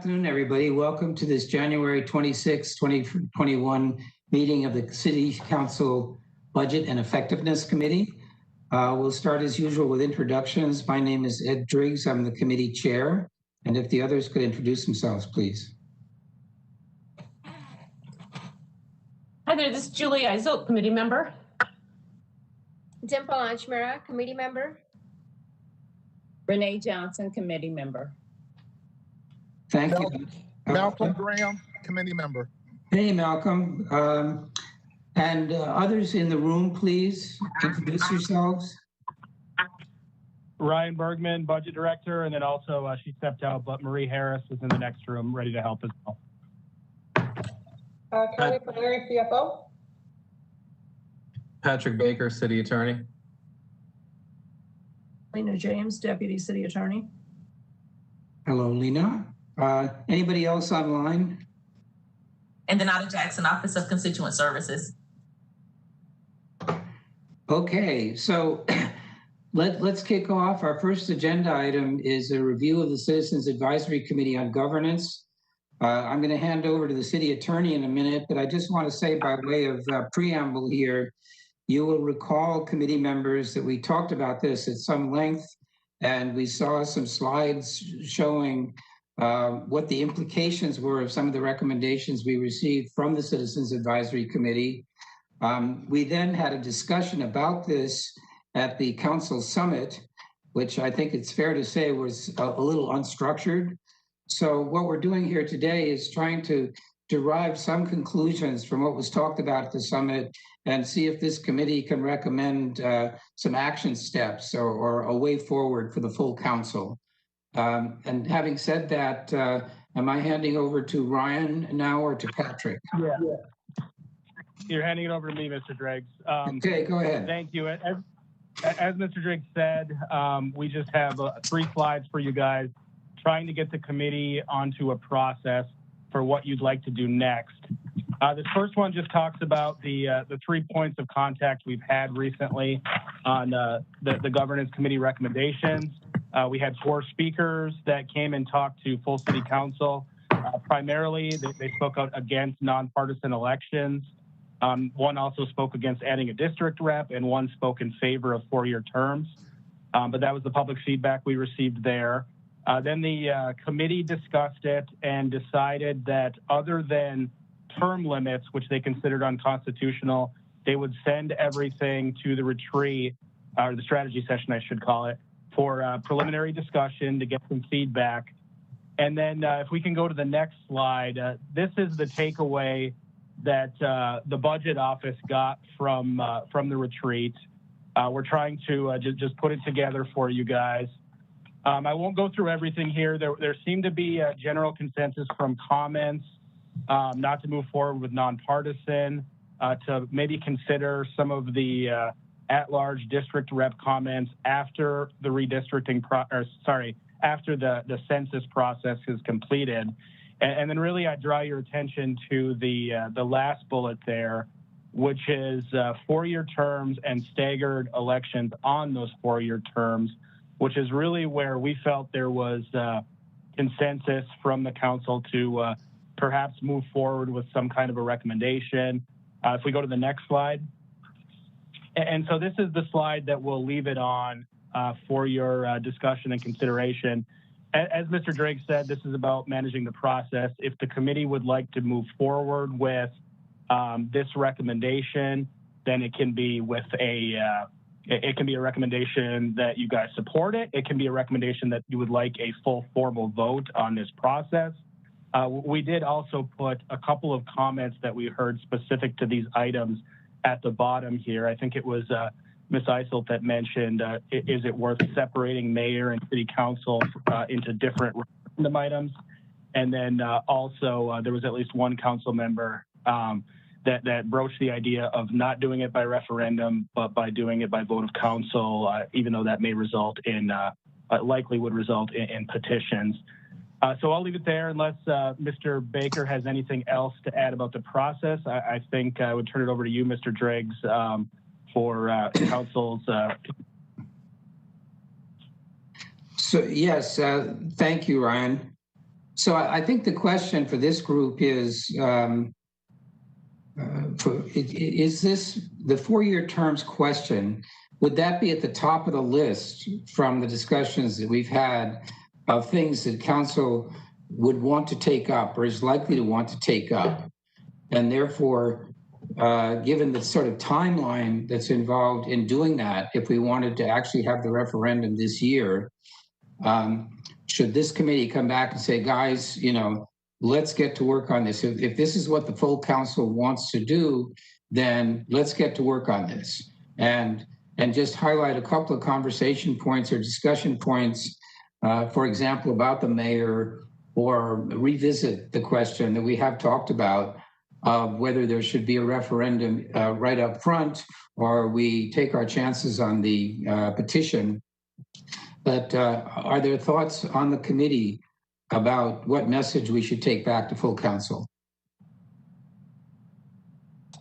afternoon, everybody. Welcome to this January 26, 2021 meeting of the City Council Budget and Effectiveness Committee. We'll start as usual with introductions. My name is Ed Driggs. I'm the committee chair. And if the others could introduce themselves, please. Hi there, this is Julie Eisel, committee member. Dimple Anchmara, committee member. Renee Johnson, committee member. Thank you. Malcolm Graham, committee member. Hey, Malcolm. And others in the room, please introduce yourselves. Ryan Bergman, budget director, and then also she stepped out, but Marie Harris is in the next room, ready to help as well. Kelly Paneri, CFO. Patrick Baker, city attorney. Lena James, deputy city attorney. Hello, Lena. Anybody else online? And Donata Jackson, Office of Constituent Services. Okay, so let's kick off. Our first agenda item is a review of the Citizens Advisory Committee on Governance. I'm going to hand over to the city attorney in a minute, but I just want to say by way of preamble here, you will recall, committee members, that we talked about this at some length, and we saw some slides showing what the implications were of some of the recommendations we received from the Citizens Advisory Committee. We then had a discussion about this at the council summit, which I think it's fair to say was a little unstructured. So what we're doing here today is trying to derive some conclusions from what was talked about at the summit and see if this committee can recommend some action steps or a way forward for the full council. And having said that, am I handing over to Ryan now or to Patrick? Yeah. You're handing it over to me, Mr. Driggs. Okay, go ahead. Thank you. As Mr. Driggs said, we just have 3 slides for you guys, trying to get the committee onto a process for what you'd like to do next. This first one just talks about the 3 points of contact we've had recently on the governance committee recommendations. We had 4 speakers that came and talked to full city council. Primarily, they spoke out against nonpartisan elections. One also spoke against adding a district rep, and one spoke in favor of 4-year terms. But that was the public feedback we received there. Then the committee discussed it and decided that other than term limits, which they considered unconstitutional, they would send everything to the retreat, or the strategy session, I should call it, for preliminary discussion to get some feedback. And then if we can go to the next slide, this is the takeaway that the budget office got from the retreat. We're trying to just put it together for you guys. I won't go through everything here. There seemed to be a general consensus from comments not to move forward with nonpartisan, to maybe consider some of the at-large district rep comments after the redistricting after the census process is completed. And then really I draw your attention to the last bullet there, which is 4-year terms and staggered elections on those 4-year terms, which is really where we felt there was consensus from the council to perhaps move forward with some kind of a recommendation. If we go to the next slide. And so this is the slide that we'll leave it on for your discussion and consideration. As Mr. Drake said, this is about managing the process. If the committee would like to move forward with this recommendation, then it can be with it can be a recommendation that you guys support it. It can be a recommendation that you would like a full formal vote on this process. We did also put a couple of comments that we heard specific to these items at the bottom here. I think it was Ms. Eisel that mentioned, is it worth separating mayor and city council into different referendum items? And then also there was at least one council member that broached the idea of not doing it by referendum, but by doing it by vote of council, even though that may result in, likely would result in petitions. So I'll leave it there unless Mr. Baker has anything else to add about the process. I think I would turn it over to you, Mr. Driggs, for council's. So yes, thank you, Ryan. So I think the question for this group is, is this the 4-year terms question? Would that be at the top of the list from the discussions that we've had of things that council would want to take up or is likely to want to take up? And therefore, given the sort of timeline that's involved in doing that, if we wanted to actually have the referendum this year, should this committee come back and say, guys, you know, let's get to work on this. If this is what the full council wants to do, then let's get to work on this. And just highlight a couple of conversation points or discussion points, for example, about the mayor, or revisit the question that we have talked about of whether there should be a referendum right up front, or we take our chances on the petition. But are there thoughts on the committee about what message we should take back to full council?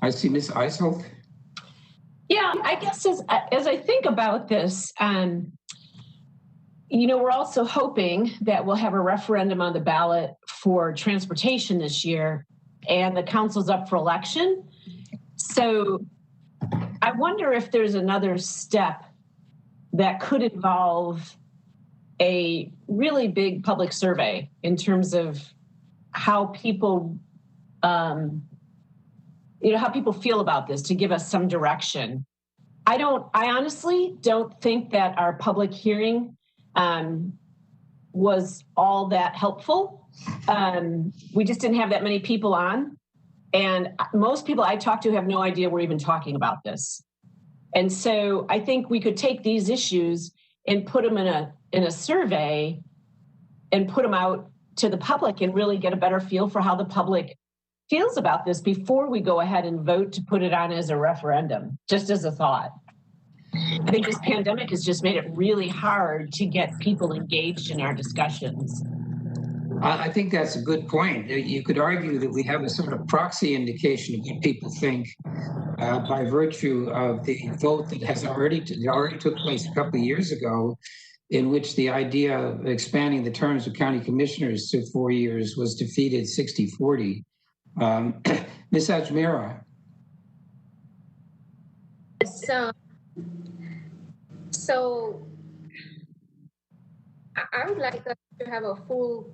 I see Ms. Eisel. Yeah, I guess as I think about this, you know, we're also hoping that we'll have a referendum on the ballot for transportation this year, and the council's up for election. So I wonder if there's another step that could involve a really big public survey in terms of how people, you know, how people feel about this, to give us some direction. I honestly don't think that our public hearing was all that helpful. We just didn't have that many people on. And most people I talk to have no idea we're even talking about this. And so I think we could take these issues and put them in a survey and put them out to the public and really get a better feel for how the public feels about this before we go ahead and vote to put it on as a referendum, just as a thought. I think this pandemic has just made it really hard to get people engaged in our discussions. I think that's a good point. You could argue that we have a sort of proxy indication of what people think by virtue of the vote that has already took place a couple of years ago, in which the idea of expanding the terms of county commissioners to 4 years was defeated 60-40. Ms. Ajmera. So I would like us to have a full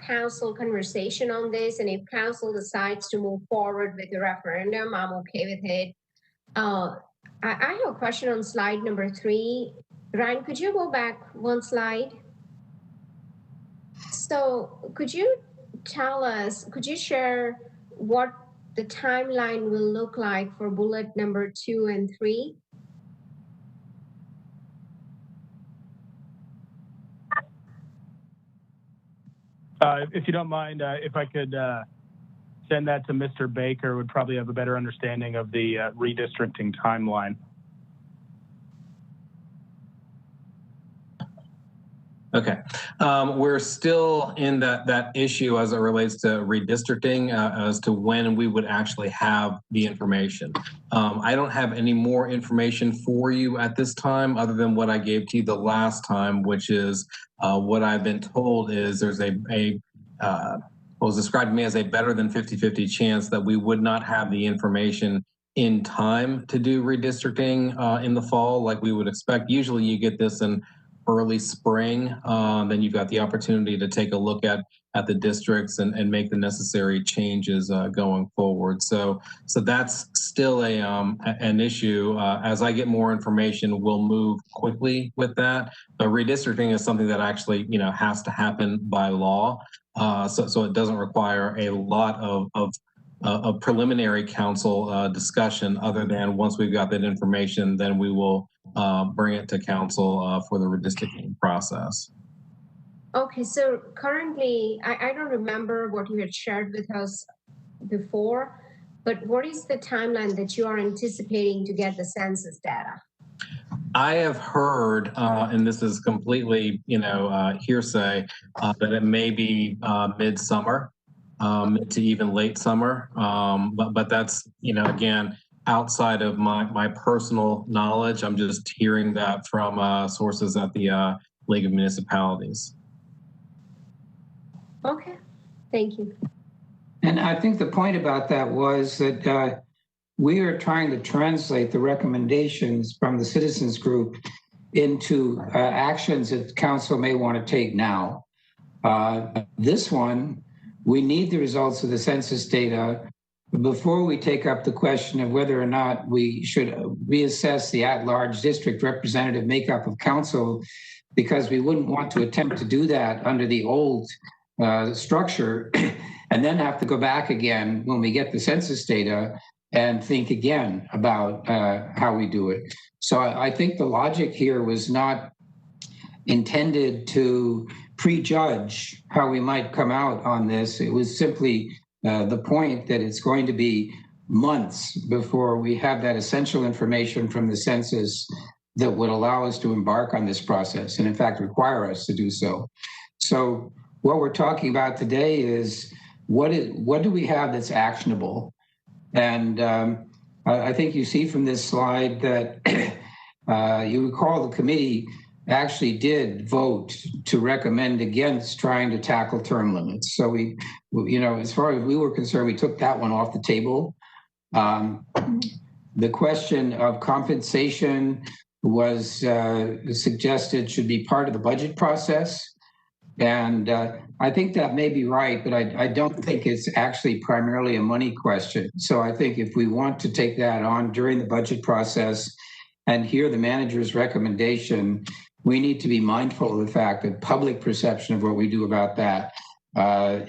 council conversation on this, and if council decides to move forward with the referendum, I'm okay with it. I have a question on slide number 3. Ryan, could you go back one slide? So could you tell us, could you share what the timeline will look like for bullet number 2 and 3? If you don't mind, if I could send that to Mr. Baker, would probably have a better understanding of the redistricting timeline. Okay, we're still in that issue as it relates to redistricting, as to when we would actually have the information. I don't have any more information for you at this time, other than what I gave to you the last time, which is what I've been told is there's what was described to me as a better than 50-50 chance that we would not have the information in time to do redistricting in the fall, like we would expect. Usually you get this in early spring, then you've got the opportunity to take a look at the districts and make the necessary changes going forward. So that's still an issue. As I get more information, we'll move quickly with that. But redistricting is something that actually, you know, has to happen by law. So it doesn't require a lot of preliminary council discussion, other than once we've got that information, then we will bring it to council for the redistricting process. Okay, so currently, I don't remember what you had shared with us before, but what is the timeline that you are anticipating to get the census data? I have heard, and this is completely, you know, hearsay, that it may be midsummer, mid to even late summer. But that's, you know, again, outside of my personal knowledge. I'm just hearing that from sources at the League of Municipalities. Okay, thank you. And I think the point about that was that we are trying to translate the recommendations from the citizens group into actions that council may want to take now. This one, we need the results of the census data before we take up the question of whether or not we should reassess the at-large district representative makeup of council, because we wouldn't want to attempt to do that under the old structure and then have to go back again when we get the census data and think again about how we do it. So I think the logic here was not intended to prejudge how we might come out on this. It was simply the point that it's going to be months before we have that essential information from the census that would allow us to embark on this process and in fact require us to do so. So what we're talking about today is what do we have that's actionable? And I think you see from this slide that you recall the committee actually did vote to recommend against trying to tackle term limits. So we, you know, as far as we were concerned, we took that one off the table. The question of compensation was suggested should be part of the budget process. And I think that may be right, but I don't think it's actually primarily a money question. So I think if we want to take that on during the budget process and hear the manager's recommendation, we need to be mindful of the fact that public perception of what we do about that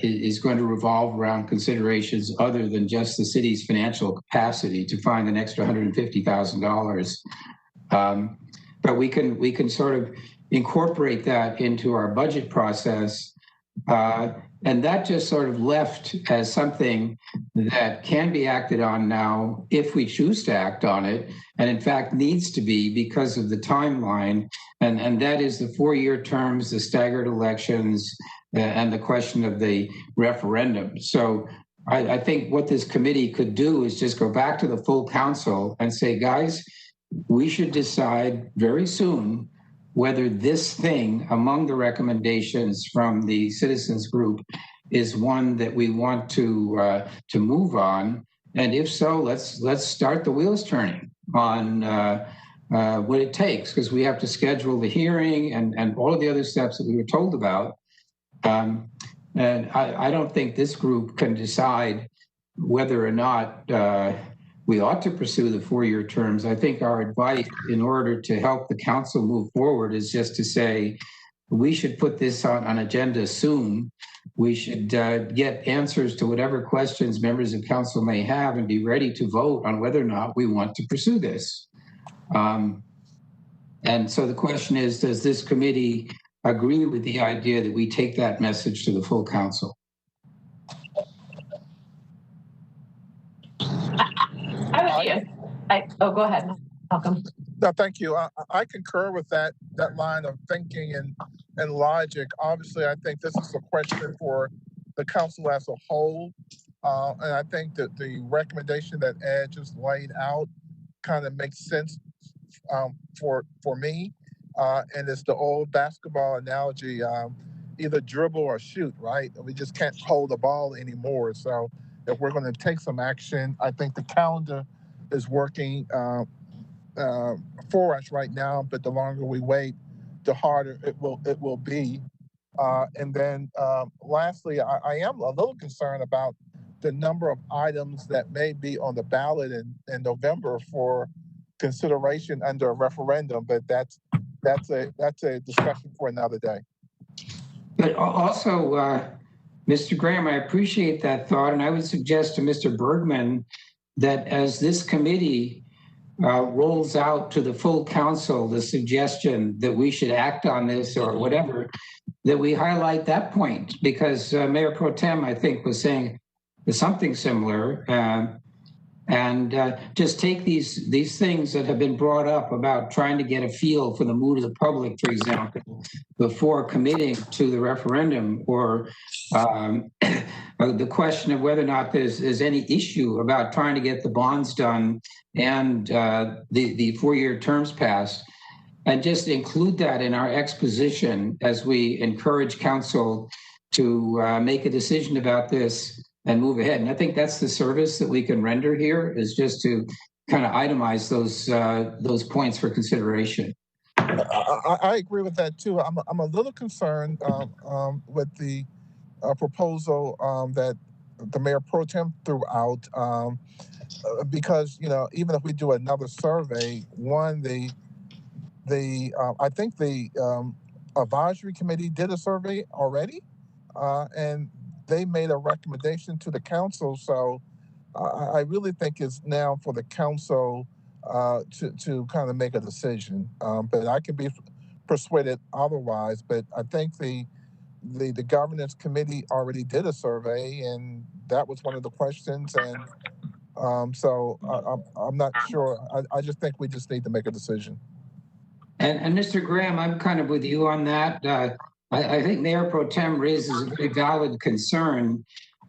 is going to revolve around considerations other than just the city's financial capacity to find an extra $150,000. But we can sort of incorporate that into our budget process. And that just sort of left as something that can be acted on now if we choose to act on it, and in fact needs to be because of the timeline, and that is the 4-year terms, the staggered elections, and the question of the referendum. So I think what this committee could do is just go back to the full council and say, guys, we should decide very soon whether this thing among the recommendations from the citizens group is one that we want to move on. And if so, let's start the wheels turning on what it takes, because we have to schedule the hearing and all of the other steps that we were told about. And I don't think this group can decide whether or not we ought to pursue the 4-year terms. I think our advice in order to help the council move forward is just to say, we should put this on agenda soon. We should get answers to whatever questions members of council may have and be ready to vote on whether or not we want to pursue this. And so the question is, does this committee agree with the idea that we take that message to the full council? Go ahead, Malcolm. No, thank you. I concur with that line of thinking and logic. Obviously, I think this is a question for the council as a whole. And I think that the recommendation that Ed just laid out kind of makes sense for me. And it's the old basketball analogy, either dribble or shoot, right? We just can't hold the ball anymore. So if we're going to take some action, I think the calendar is working for us right now, but the longer we wait, the harder it will be. And then lastly, I am a little concerned about the number of items that may be on the ballot in November for consideration under a referendum, but that's a discussion for another day. But also, Mr. Graham, I appreciate that thought, and I would suggest to Mr. Bergman that as this committee rolls out to the full council the suggestion that we should act on this or whatever, that we highlight that point, because Mayor Pro Tem, I think, was saying something similar, and just take these things that have been brought up about trying to get a feel for the mood of the public, for example, before committing to the referendum, or the question of whether or not there's any issue about trying to get the bonds done and the 4-year terms passed, and just include that in our exposition as we encourage council make a decision about this and move ahead. And I think that's the service that we can render here, is just to kind of itemize those points for consideration. I agree with that too. I'm a little concerned with the proposal that the Mayor Pro Tem threw out, because even if we do another survey, I think the advisory committee did a survey already, and they made a recommendation to the council. So I really think it's now for the council to kind of make a decision. But I can be persuaded otherwise. But I think the governance committee already did a survey, and that was one of the questions. And so I'm not sure. I just think we just need to make a decision. And Mr. Graham, I'm kind of with you on that. I think Mayor Pro Tem raises a very valid concern,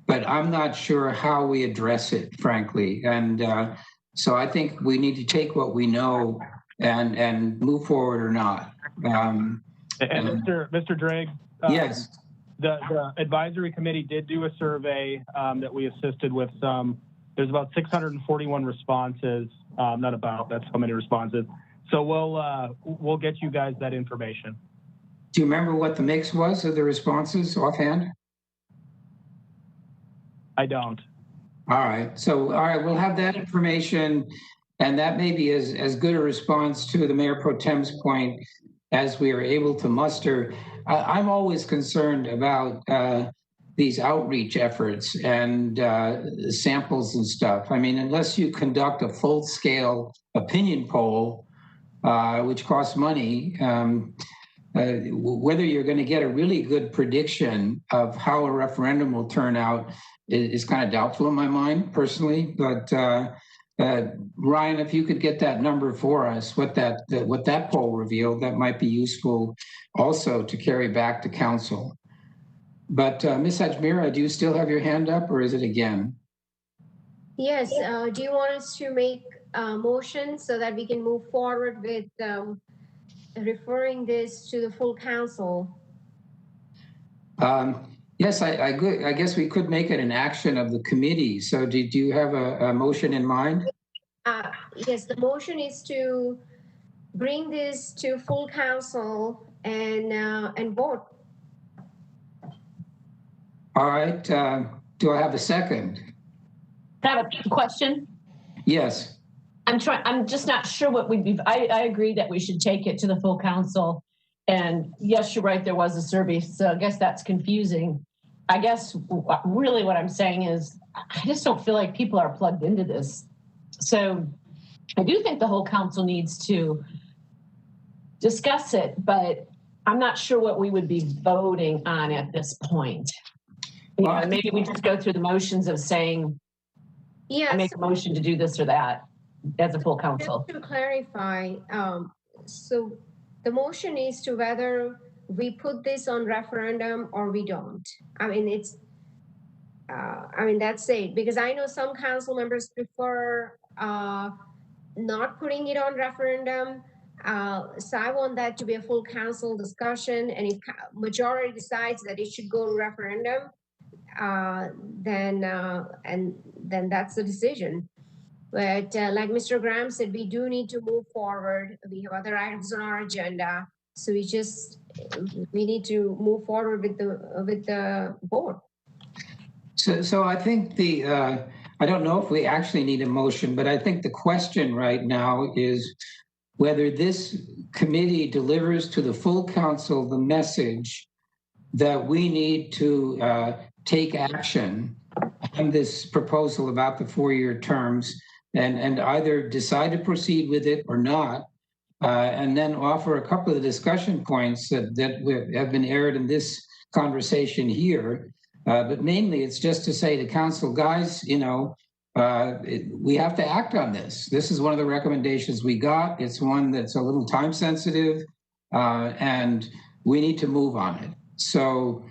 but I'm not sure how we address it, frankly. And so I think we need to take what we know and move forward or not. And Mr. Driggs, yes, the advisory committee did do a survey that we assisted with some. There's about 641 responses. That's how many responses. So we'll get you guys that information. Do you remember what the mix was of the responses offhand? I don't. All right. So, all right, we'll have that information, and that may be as good a response to the Mayor Pro Tem's point as we are able to muster. I'm always concerned about these outreach efforts and samples and stuff. I mean, unless you conduct a full-scale opinion poll, which costs money, whether you're going to get a really good prediction of how a referendum will turn out is kind of doubtful in my mind, personally. But Ryan, if you could get that number for us, what that poll revealed, that might be useful also to carry back to council. But Ms. Ajmera, do you still have your hand up, or is it again? Yes. Do you want us to make a motion so that we can move forward with referring this to the full council? Yes, I guess we could make it an action of the committee. So do you have a motion in mind? Yes, the motion is to bring this to full council and vote. All right. Do I have a second? I have a question. Yes. I'm just not sure what we'd be. I agree that we should take it to the full council. And yes, you're right, there was a survey. So I guess that's confusing. I guess really what I'm saying is I just don't feel like people are plugged into this. So I do think the whole council needs to discuss it, but I'm not sure what we would be voting on at this point. Well, maybe we just go through the motions of saying, yes, I make a motion to do this or that as a full council. Just to clarify, so the motion is to whether we put this on referendum or we don't. I mean, that's it. Because I know some council members prefer not putting it on referendum. So I want that to be a full council discussion. And if majority decides that it should go to referendum, then that's the decision. But like Mr. Graham said, we do need to move forward. We have other items on our agenda. So we need to move forward with the board. So I think I don't know if we actually need a motion, but I think the question right now is whether this committee delivers to the full council the message that we need to take action on this proposal about the 4-year terms and either decide to proceed with it or not, and then offer a couple of the discussion points that have been aired in this conversation here. But mainly it's just to say to council, guys, we have to act on this. This is one of the recommendations we got. It's one that's a little time sensitive, and we need to move on it. So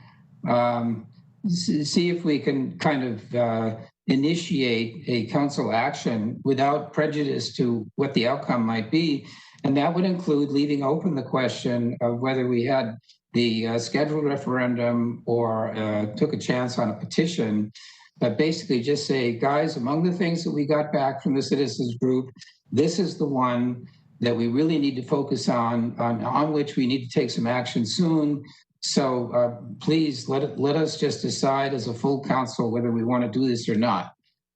see if we can kind of initiate a council action without prejudice to what the outcome might be. And that would include leaving open the question of whether we had the scheduled referendum or took a chance on a petition that basically just say, guys, among the things that we got back from the citizens group, this is the one that we really need to focus on which we need to take some action soon. So please let us just decide as a full council whether we want to do this or not.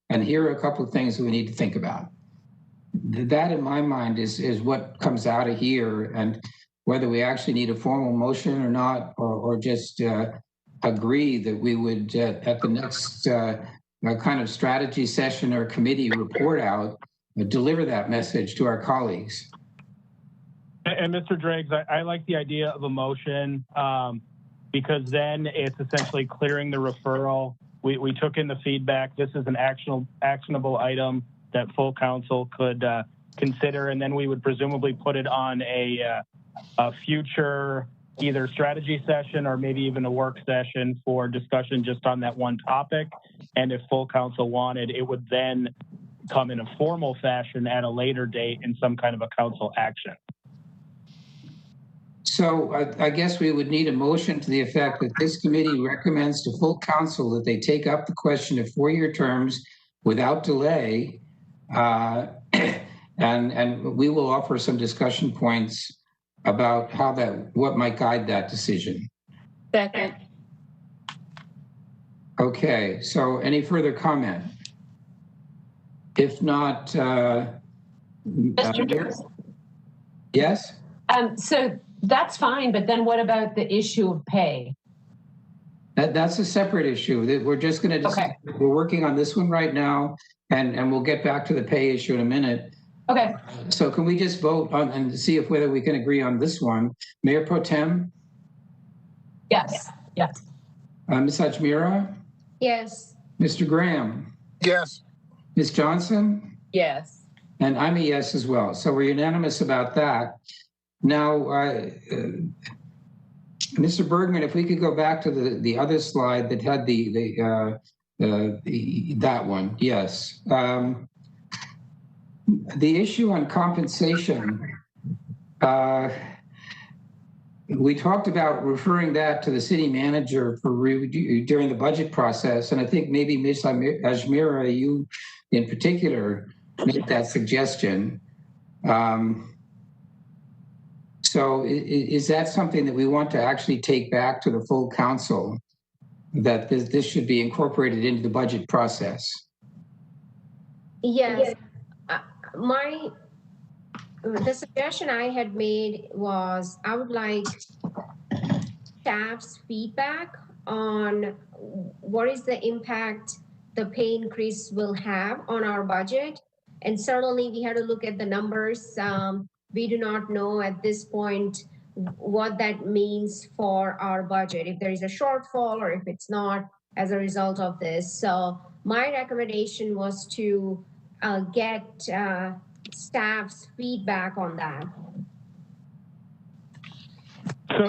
And here are a couple of things that we need to think about. That, in my mind, is what comes out of here, and whether we actually need a formal motion or not, or just agree that we would, at the next kind of strategy session or committee report out, deliver that message to our colleagues. And Mr. Driggs, I like the idea of a motion because then it's essentially clearing the referral. We took in the feedback. This is an actionable item that full council could consider, and then we would presumably put it on a future either strategy session or maybe even a work session for discussion just on that one topic. And if full council wanted, it would then come in a formal fashion at a later date in some kind of a council action. So I guess we would need a motion to the effect that this committee recommends to full council that they take up the question of 4-year terms without delay. And we will offer some discussion points about what might guide that decision. Second. Okay, so any further comment? If not, yes? So that's fine, but then what about the issue of pay? That's a separate issue. We're just going to, okay. We're working on this one right now, and we'll get back to the pay issue in a minute. Okay. So can we just vote on and see if whether we can agree on this one? Mayor Pro Tem? Yes. Yes. Ms. Ajmira? Yes. Mr. Graham? Yes. Ms. Johnson? Yes. And I'm a yes as well. So we're unanimous about that. Now, Mr. Bergman, if we could go back to the other slide that had that one, yes. The issue on compensation, we talked about referring that to the city manager for review during the budget process, and I think maybe Ms. Ajmira, you in particular, made that suggestion. So is that something that we want to actually take back to the full council, that this should be incorporated into the budget process? Yes. The suggestion I had made was I would like staff's feedback on what is the impact the pay increase will have on our budget. And certainly we had to look at the numbers. We do not know at this point what that means for our budget, if there is a shortfall or if it's not as a result of this. So my recommendation was to get staff's feedback on that.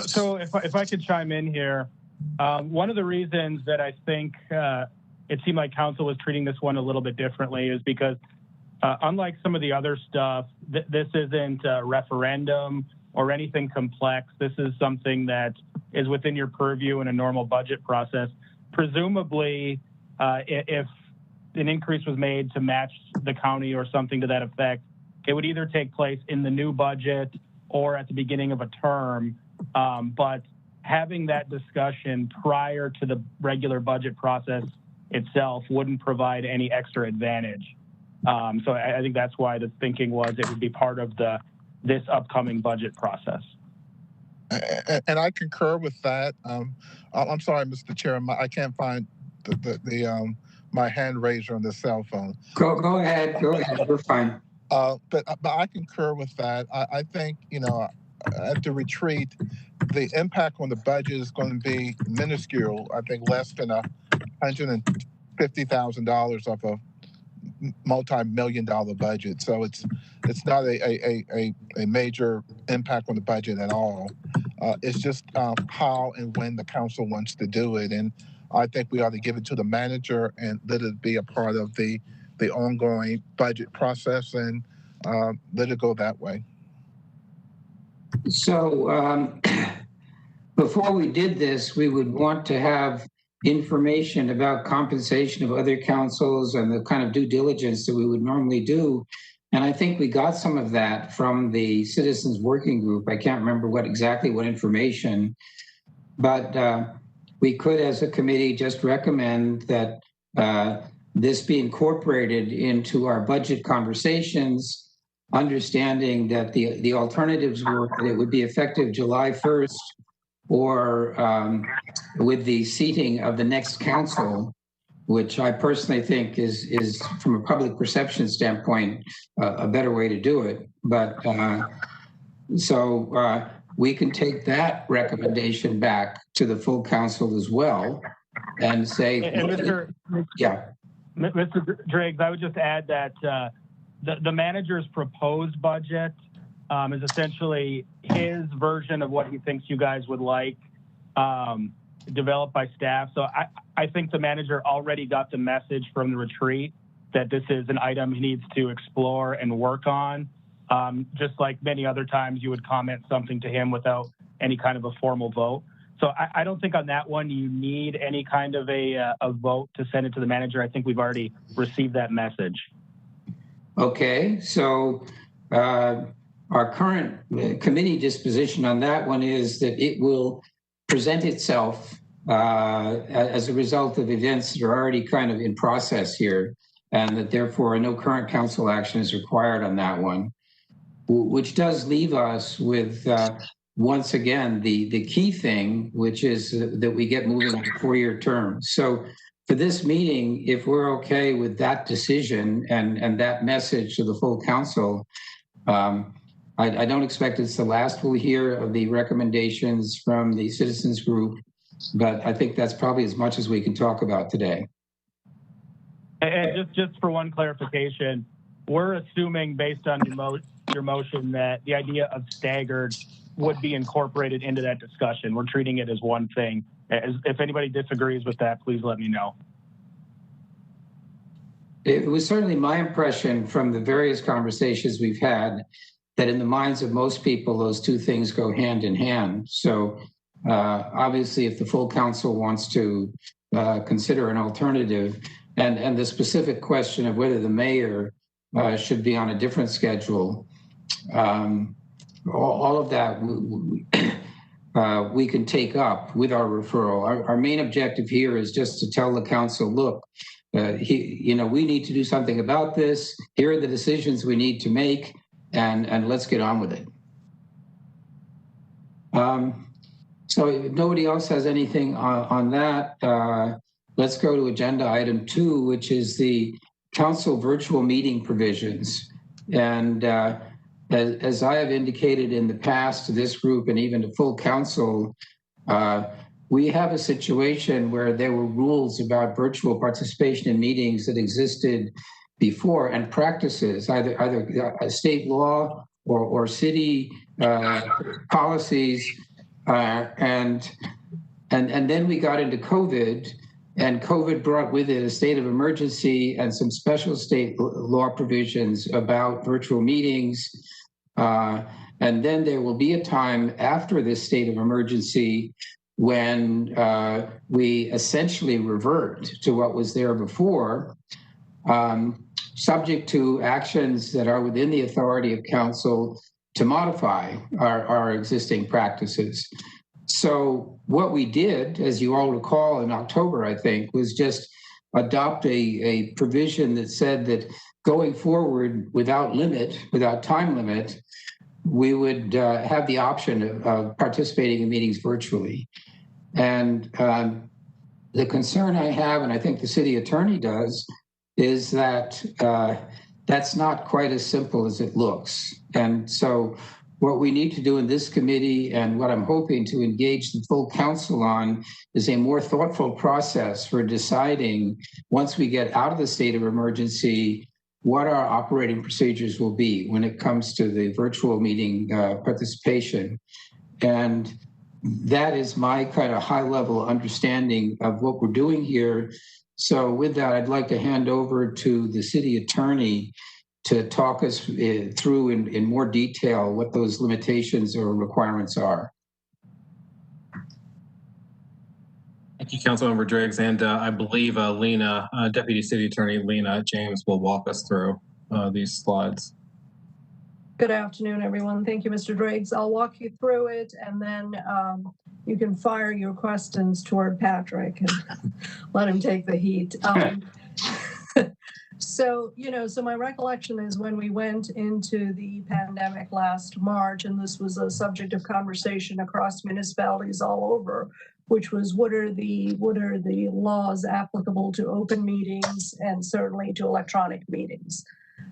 So if I could chime in here, one of the reasons that I think it seemed like council was treating this one a little bit differently is because unlike some of the other stuff, this isn't a referendum or anything complex. This is something that is within your purview in a normal budget process. Presumably, if an increase was made to match the county or something to that effect, it would either take place in the new budget or at the beginning of a term. But having that discussion prior to the regular budget process itself wouldn't provide any extra advantage. So I think that's why the thinking was it would be part of this upcoming budget process. And I concur with that. I'm sorry, Mr. Chair, I can't find my hand raiser on the cell phone. Go ahead. We're fine. But I concur with that. I think, at the retreat, the impact on the budget is going to be minuscule. I think less than $150,000 of a multi-million-dollar budget. So it's not a major impact on the budget at all. It's just how and when the council wants to do it. And I think we ought to give it to the manager and let it be a part of the ongoing budget process, and let it go that way. So before we did this, we would want to have information about compensation of other councils and the kind of due diligence that we would normally do. And I think we got some of that from the Citizens Working Group. I can't remember what information, but we could, as a committee, just recommend that this be incorporated into our budget conversations, understanding that the alternatives were that it would be effective July 1st, or with the seating of the next council, which I personally think is from a public perception standpoint, a better way to do it. But so we can take that recommendation back to the full council as well and say, and Mr. Driggs, I would just add that the manager's proposed budget is essentially his version of what he thinks you guys would like developed by staff. So I think the manager already got the message from the retreat that this is an item he needs to explore and work on. Just like many other times you would comment something to him without any kind of a formal vote. So I don't think on that one you need any kind of a vote to send it to the manager. I think we've already received that message. Okay, so our current committee disposition on that one is that it will present itself as a result of events that are already kind of in process here, and that therefore no current council action is required on that one, which does leave us with, once again, the key thing, which is that we get moving on a 4-year term. So for this meeting, if we're okay with that decision and that message to the full council, I don't expect it's the last we'll hear of the recommendations from the citizens group, but I think that's probably as much as we can talk about today. And just for one clarification, we're assuming based on your motion that the idea of staggered would be incorporated into that discussion. We're treating it as one thing. If anybody disagrees with that, please let me know. It was certainly my impression from the various conversations we've had that in the minds of most people, those two things go hand in hand. So obviously, if the full council wants to consider an alternative, and the specific question of whether the mayor should be on a different schedule, all of that we can take up with our referral. Our main objective here is just to tell the council, look, we need to do something about this. Here are the decisions we need to make, and let's get on with it. So if nobody else has anything on that, let's go to agenda item 2, which is the council virtual meeting provisions. And as I have indicated in the past to this group and even to full council, we have a situation where there were rules about virtual participation in meetings that existed before, and practices, either a state law or city policies, and then we got into COVID, and COVID brought with it a state of emergency and some special state law provisions about virtual meetings. And then there will be a time after this state of emergency when we essentially revert to what was there before, subject to actions that are within the authority of council to modify our existing practices. So what we did, as you all recall in October, I think, was just adopt a provision that said that going forward without time limit, we would have the option of participating in meetings virtually. And the concern I have, and I think the city attorney does, is that that's not quite as simple as it looks. And so what we need to do in this committee, and what I'm hoping to engage the full council on, is a more thoughtful process for deciding, once we get out of the state of emergency, what our operating procedures will be when it comes to the virtual meeting participation. And that is my kind of high level understanding of what we're doing here. So with that, I'd like to hand over to the city attorney to talk us through in more detail what those limitations or requirements are. Thank you, Councilmember Driggs. And I believe Lena, Deputy City Attorney Lena James will walk us through these slides. Good afternoon, everyone. Thank you, Mr. Driggs. I'll walk you through it, and then you can fire your questions toward Patrick and let him take the heat. So my recollection is when we went into the pandemic last March, and this was a subject of conversation across municipalities all over, which was what are the laws applicable to open meetings and certainly to electronic meetings.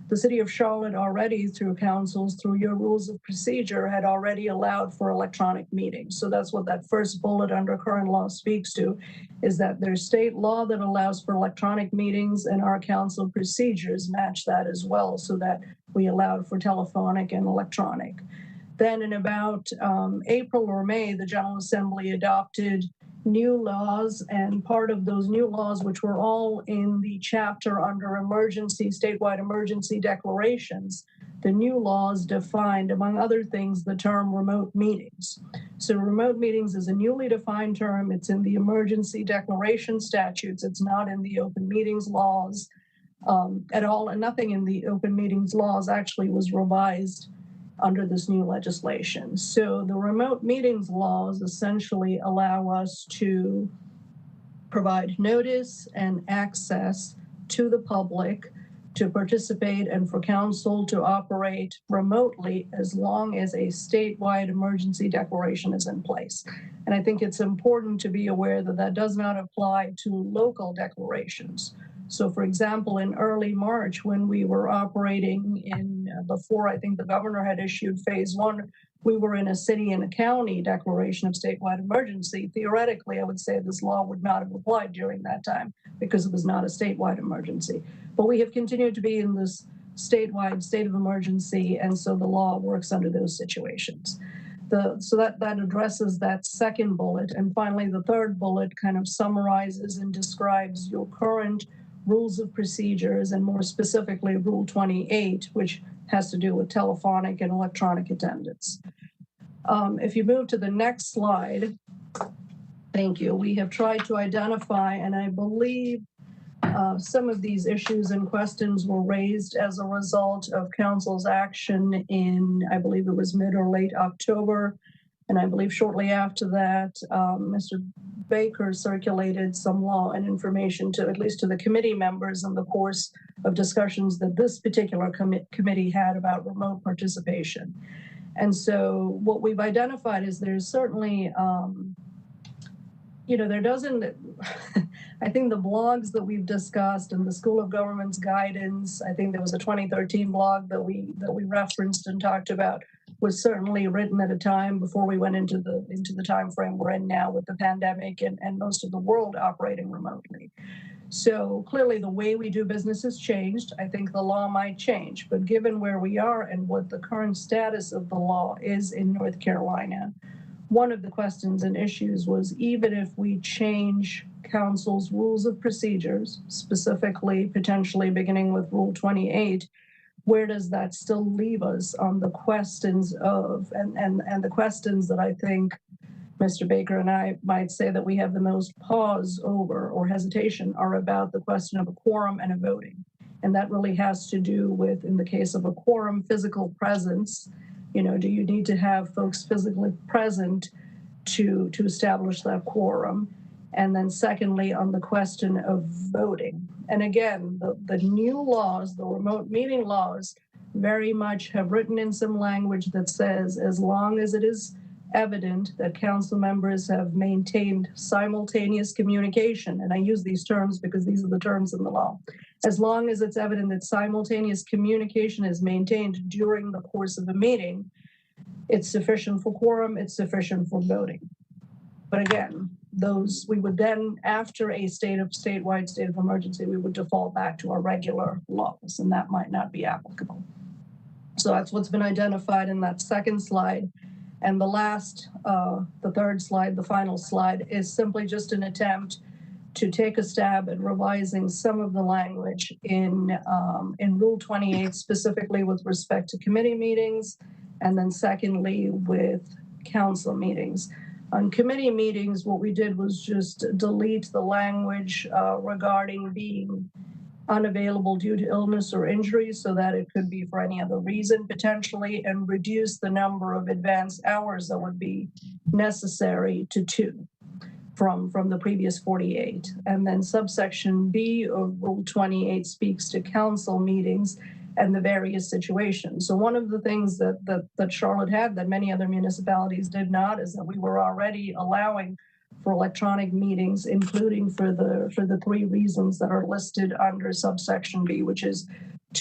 The city of Charlotte already, through councils, through your rules of procedure, had already allowed for electronic meetings. So that's what that first bullet under current law speaks to, is that there's state law that allows for electronic meetings, and our council procedures match that as well, so that we allowed for telephonic and electronic. Then in about April or May, the General Assembly adopted new laws, and part of those new laws, which were all in the chapter under statewide emergency declarations, the new laws defined, among other things, the term remote meetings. So remote meetings is a newly defined term. It's in the emergency declaration statutes. It's not in the open meetings laws at all, and nothing in the open meetings laws actually was revised under this new legislation. So the remote meetings laws essentially allow us to provide notice and access to the public to participate and for council to operate remotely as long as a statewide emergency declaration is in place. And I think it's important to be aware that that does not apply to local declarations. So for example, in early March, when we were operating before I think the governor had issued phase 1, we were in a city and a county declaration of statewide emergency. Theoretically, I would say this law would not have applied during that time because it was not a statewide emergency. But we have continued to be in this statewide state of emergency, and so the law works under those situations. So that addresses that second bullet. And finally, the third bullet kind of summarizes and describes your current rules of procedures, and more specifically, Rule 28, which has to do with telephonic and electronic attendance. If you move to the next slide, thank you. We have tried to identify, and I believe some of these issues and questions were raised as a result of council's action in, I believe it was mid or late October. And I believe shortly after that, Mr. Baker circulated some law and information to at least to the committee members in the course of discussions that this particular committee had about remote participation. And so what we've identified is there's certainly, there doesn't, I think the blogs that we've discussed and the School of Government's guidance, I think there was a 2013 blog that we referenced and talked about, was certainly written at a time before we went into the time frame we're in now with the pandemic and most of the world operating remotely. So clearly the way we do business has changed. I think the law might change, but given where we are and what the current status of the law is in North Carolina, one of the questions and issues was, even if we change council's rules of procedures, specifically potentially beginning with Rule 28, where does that still leave us on the questions of, and the questions that I think Mr. Baker and I might say that we have the most pause over or hesitation are about the question of a quorum and a voting. And that really has to do with, in the case of a quorum, physical presence. Do you need to have folks physically present to establish that quorum? And then secondly, on the question of voting. And again, the new laws, the remote meeting laws, very much have written in some language that says, as long as it is evident that council members have maintained simultaneous communication, and I use these terms because these are the terms in the law, as long as it's evident that simultaneous communication is maintained during the course of the meeting, it's sufficient for quorum, it's sufficient for voting. But again, we would then, after a statewide state of emergency, we would default back to our regular laws, and that might not be applicable. So that's what's been identified in that second slide. And the third slide, the final slide, is simply just an attempt to take a stab at revising some of the language in Rule 28, specifically with respect to committee meetings, and then secondly with council meetings. On committee meetings, what we did was just delete the language regarding being unavailable due to illness or injury, so that it could be for any other reason potentially, and reduce the number of advanced hours that would be necessary to 2 from the previous 48. And then subsection B of Rule 28 speaks to council meetings and the various situations. So one of the things that Charlotte had that many other municipalities did not is that we were already allowing for electronic meetings, including for the 3 reasons that are listed under subsection B, which is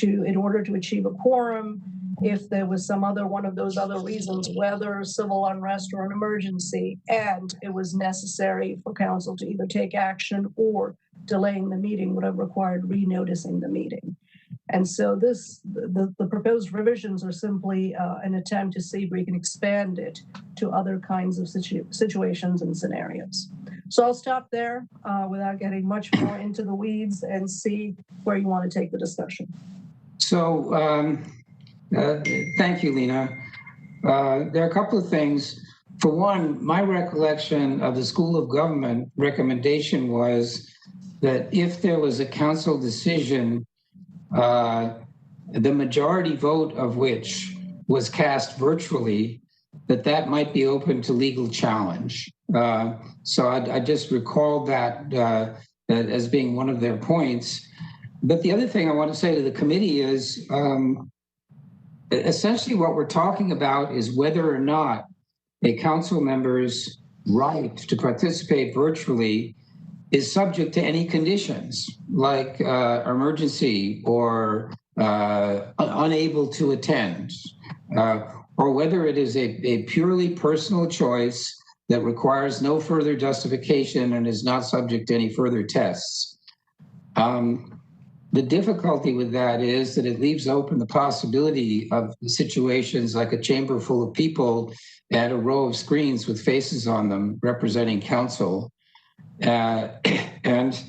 in order to achieve a quorum, if there was some other one of those other reasons, whether civil unrest or an emergency, and it was necessary for council to either take action or delaying the meeting would have required renoticing the meeting. And so the proposed revisions are simply an attempt to see if we can expand it to other kinds of situations and scenarios. So I'll stop there without getting much more into the weeds and see where you want to take the discussion. So thank you, Lena. There are a couple of things. For one, my recollection of the School of Government recommendation was that if there was a council decision, the majority vote of which was cast virtually, that might be open to legal challenge. So I just recalled that as being one of their points. But the other thing I want to say to the committee is essentially what we're talking about is whether or not a council member's right to participate virtually is subject to any conditions like emergency or unable to attend, or whether it is a purely personal choice that requires no further justification and is not subject to any further tests. The difficulty with that is that it leaves open the possibility of situations like a chamber full of people and a row of screens with faces on them representing council. And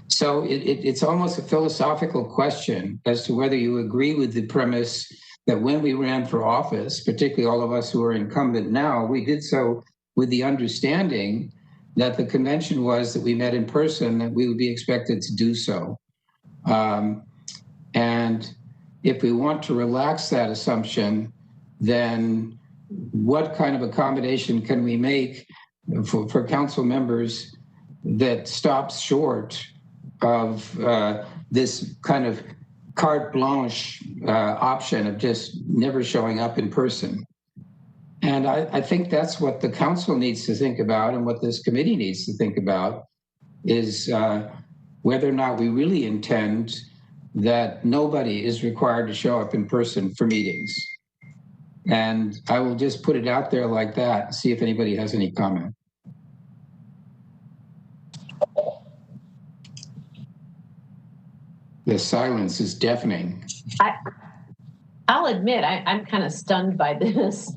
so it's almost a philosophical question as to whether you agree with the premise that when we ran for office, particularly all of us who are incumbent now, we did so with the understanding that the convention was that we met in person, that we would be expected to do so. And if we want to relax that assumption, then what kind of accommodation can we make for council members that stops short of this kind of carte blanche option of just never showing up in person? And I think that's what the council needs to think about, and what this committee needs to think about is whether or not we really intend that nobody is required to show up in person for meetings. And I will just put it out there like that and see if anybody has any comment. The silence is deafening. I'll admit, I'm kind of stunned by this.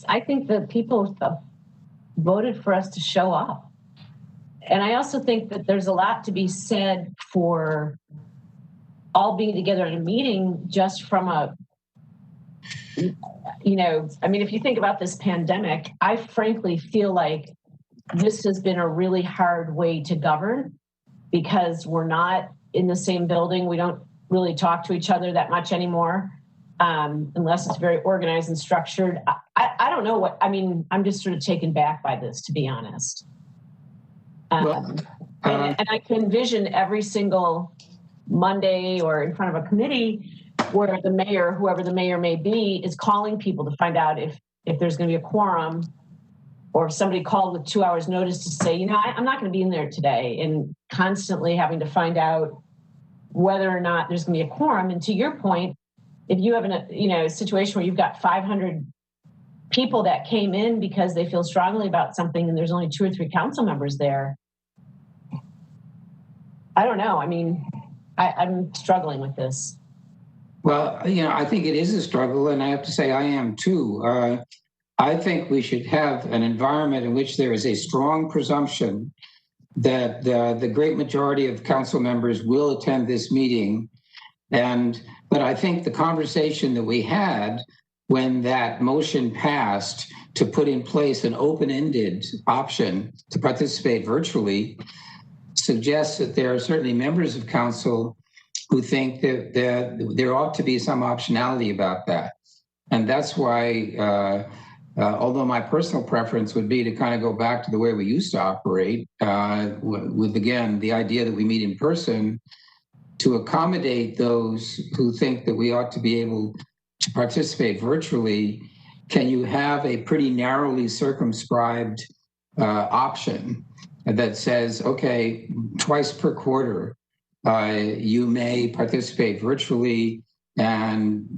I think that people voted for us to show up. And I also think that there's a lot to be said for all being together in a meeting just from if you think about this pandemic, I frankly feel like this has been a really hard way to govern because we're not in the same building. We don't really talk to each other that much anymore, unless it's very organized and structured. I don't know I'm just sort of taken back by this, to be honest. And I can envision every single Monday or in front of a committee where the mayor, whoever the mayor may be, is calling people to find out if there's going to be a quorum, or if somebody called with 2 hours notice to say, I'm not going to be in there today, and constantly having to find out whether or not there's going to be a quorum. And to your point, if you have a situation where you've got 500 people that came in because they feel strongly about something and there's only 2 or 3 council members there, I don't know. I'm struggling with this. Well, I think it is a struggle, and I have to say I am too. I think we should have an environment in which there is a strong presumption that the great majority of council members will attend this meeting, But I think the conversation that we had when that motion passed to put in place an open-ended option to participate virtually suggests that there are certainly members of council who think that there ought to be some optionality about that. And that's why, although my personal preference would be to kind of go back to the way we used to operate, with, again, the idea that we meet in person, to accommodate those who think that we ought to be able to participate virtually, can you have a pretty narrowly circumscribed option that says, okay, twice per quarter, you may participate virtually, and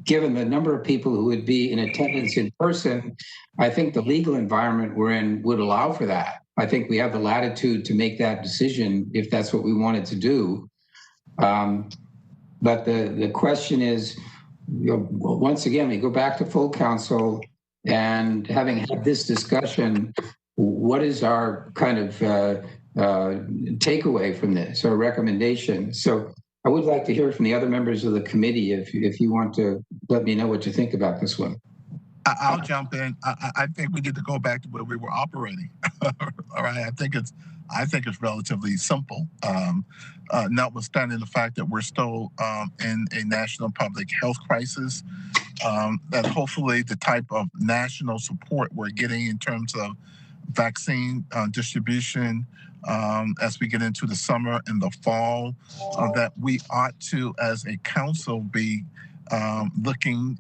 given the number of people who would be in attendance in person, I think the legal environment we're in would allow for that. I think we have the latitude to make that decision if that's what we wanted to do. But the question is, once again, we go back to full council, and having had this discussion, what is our kind of takeaway from this, or recommendation? So I would like to hear from the other members of the committee if you want to let me know what you think about this one. I'll jump in. I think we need to go back to where we were operating. All right. I think it's relatively simple. Notwithstanding the fact that we're still in a national public health crisis, that hopefully the type of national support we're getting in terms of vaccine distribution as we get into the summer and the fall, that we ought to, as a council, be looking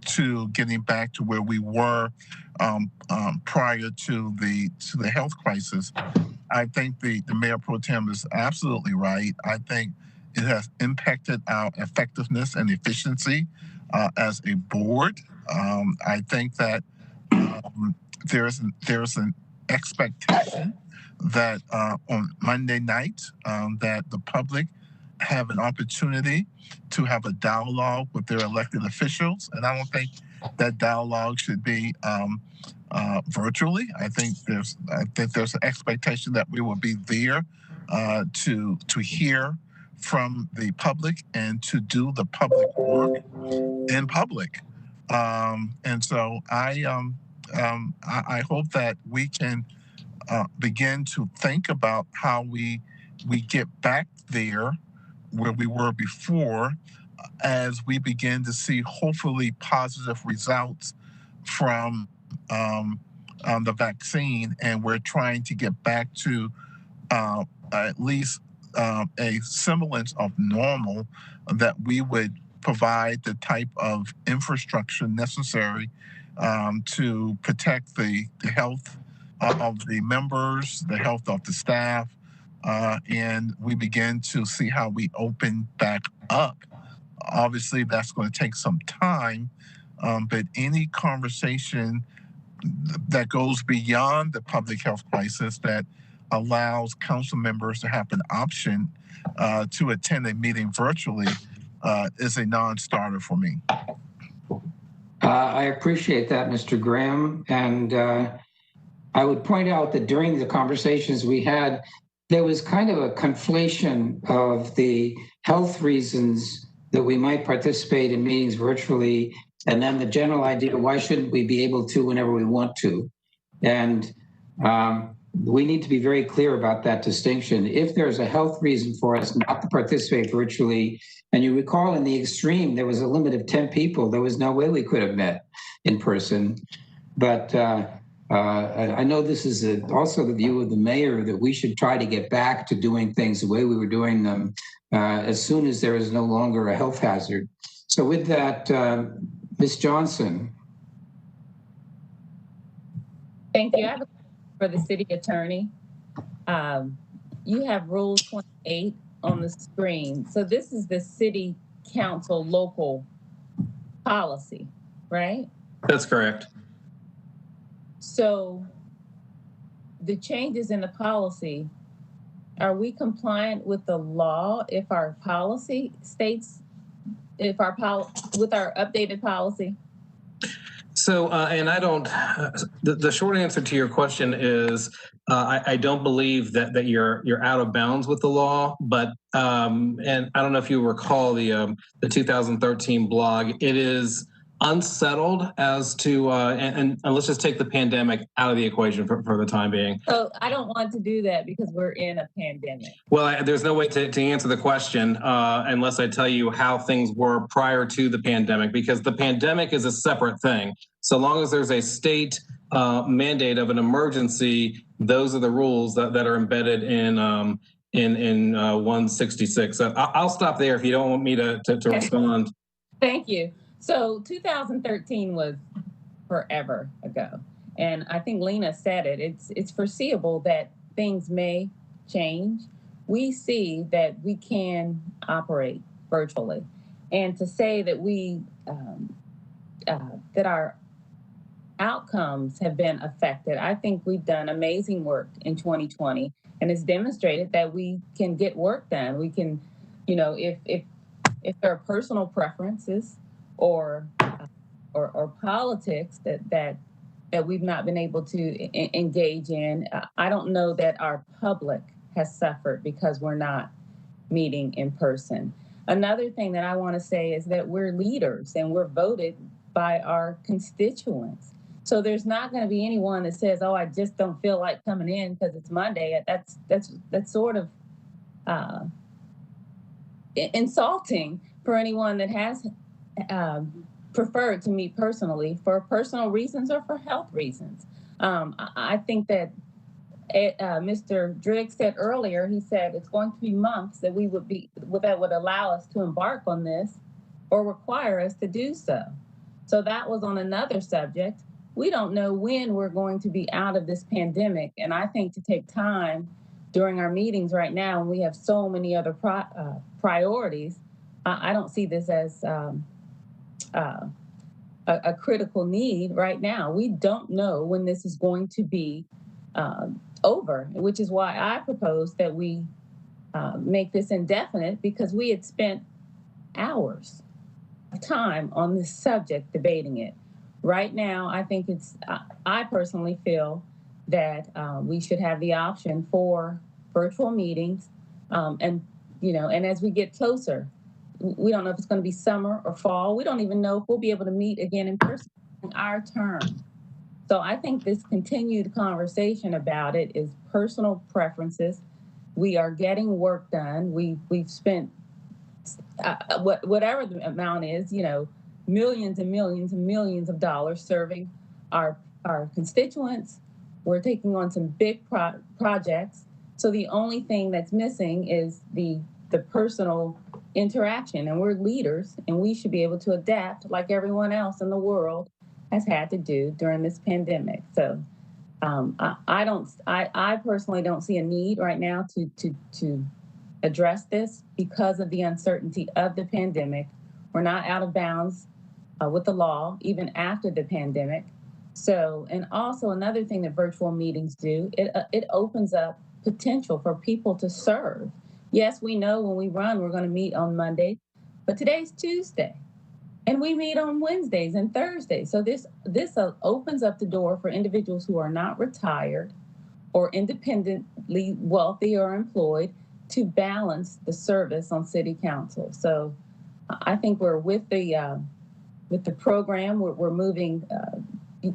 to getting back to where we were prior to the health crisis. I think the Mayor Pro Tem is absolutely right. I think it has impacted our effectiveness and efficiency as a board. I think that there's an expectation that on Monday night that the public have an opportunity to have a dialogue with their elected officials, and I don't think that dialogue should be virtually. I think there's an expectation that we will be there to hear from the public and to do the public work in public. And so I hope that we can begin to think about how we get back there where we were before, as we begin to see hopefully positive results from the vaccine, and we're trying to get back to at least a semblance of normal, that we would provide the type of infrastructure necessary to protect the health of the members, the health of the staff, and we begin to see how we open back up. Obviously, that's going to take some time, but any conversation that goes beyond the public health crisis, that allows council members to have an option to attend a meeting virtually, is a non-starter for me. I appreciate that, Mr. Graham. And I would point out that during the conversations we had, there was kind of a conflation of the health reasons that we might participate in meetings virtually, and then the general idea, why shouldn't we be able to whenever we want to? And we need to be very clear about that distinction. If there's a health reason for us not to participate virtually, and you recall in the extreme, there was a limit of 10 people, there was no way we could have met in person. But I know this is also the view of the mayor, that we should try to get back to doing things the way we were doing them as soon as there is no longer a health hazard. So with that, Ms. Johnson. Thank you. I have a question for the city attorney. You have Rule 28 on the screen. So this is the city council local policy, right? That's correct. So the changes in the policy, are we compliant with the law if our policy states, with our updated policy? So, and I don't, the short answer to your question is, I don't believe that you're out of bounds with the law, but, and I don't know if you recall the 2013 blog, it is unsettled as to, and let's just take the pandemic out of the equation for the time being. So I don't want to do that because we're in a pandemic. Well, there's no way to answer the question unless I tell you how things were prior to the pandemic, because the pandemic is a separate thing. So long as there's a state mandate of an emergency, those are the rules that are embedded in 166. So I'll stop there if you don't want me to respond. Thank you. So 2013 was forever ago. And I think Lena said it, it's foreseeable that things may change. We see that we can operate virtually. And to say that that our outcomes have been affected, I think we've done amazing work in 2020, and it's demonstrated that we can get work done. We can, if there are personal preferences or politics that we've not been able to engage in, I don't know that our public has suffered because we're not meeting in person. Another thing that I want to say is that we're leaders and we're voted by our constituents. So there's not going to be anyone that says, "Oh, I just don't feel like coming in because it's Monday." That's sort of insulting for anyone that has preferred to meet personally for personal reasons or for health reasons. I think that Mr. Driggs said earlier, he said it's going to be months that that would allow us to embark on this or require us to do so. So that was on another subject. We don't know when we're going to be out of this pandemic. And I think to take time during our meetings right now, when we have so many other priorities, I don't see this as a critical need right now. We don't know when this is going to be over, which is why I proposed that we make this indefinite, because we had spent hours of time on this subject debating it. Right now, I think I personally feel that we should have the option for virtual meetings, and as we get closer, we don't know if it's going to be summer or fall. We don't even know if we'll be able to meet again in person in our term. So I think this continued conversation about it is personal preferences. We are getting work done. We've spent whatever the amount is, millions and millions and millions of dollars serving our constituents. We're taking on some big projects. So the only thing that's missing is the personal interaction, and we're leaders and we should be able to adapt like everyone else in the world has had to do during this pandemic. So I personally don't see a need right now to address this because of the uncertainty of the pandemic. We're not out of bounds with the law, even after the pandemic. So, and also another thing that virtual meetings do, it opens up potential for people to serve. Yes, we know when we run, we're going to meet on Monday, but today's Tuesday, and we meet on Wednesdays and Thursdays. So this opens up the door for individuals who are not retired or independently wealthy or employed to balance the service on city council. So I think we're with the program, we're moving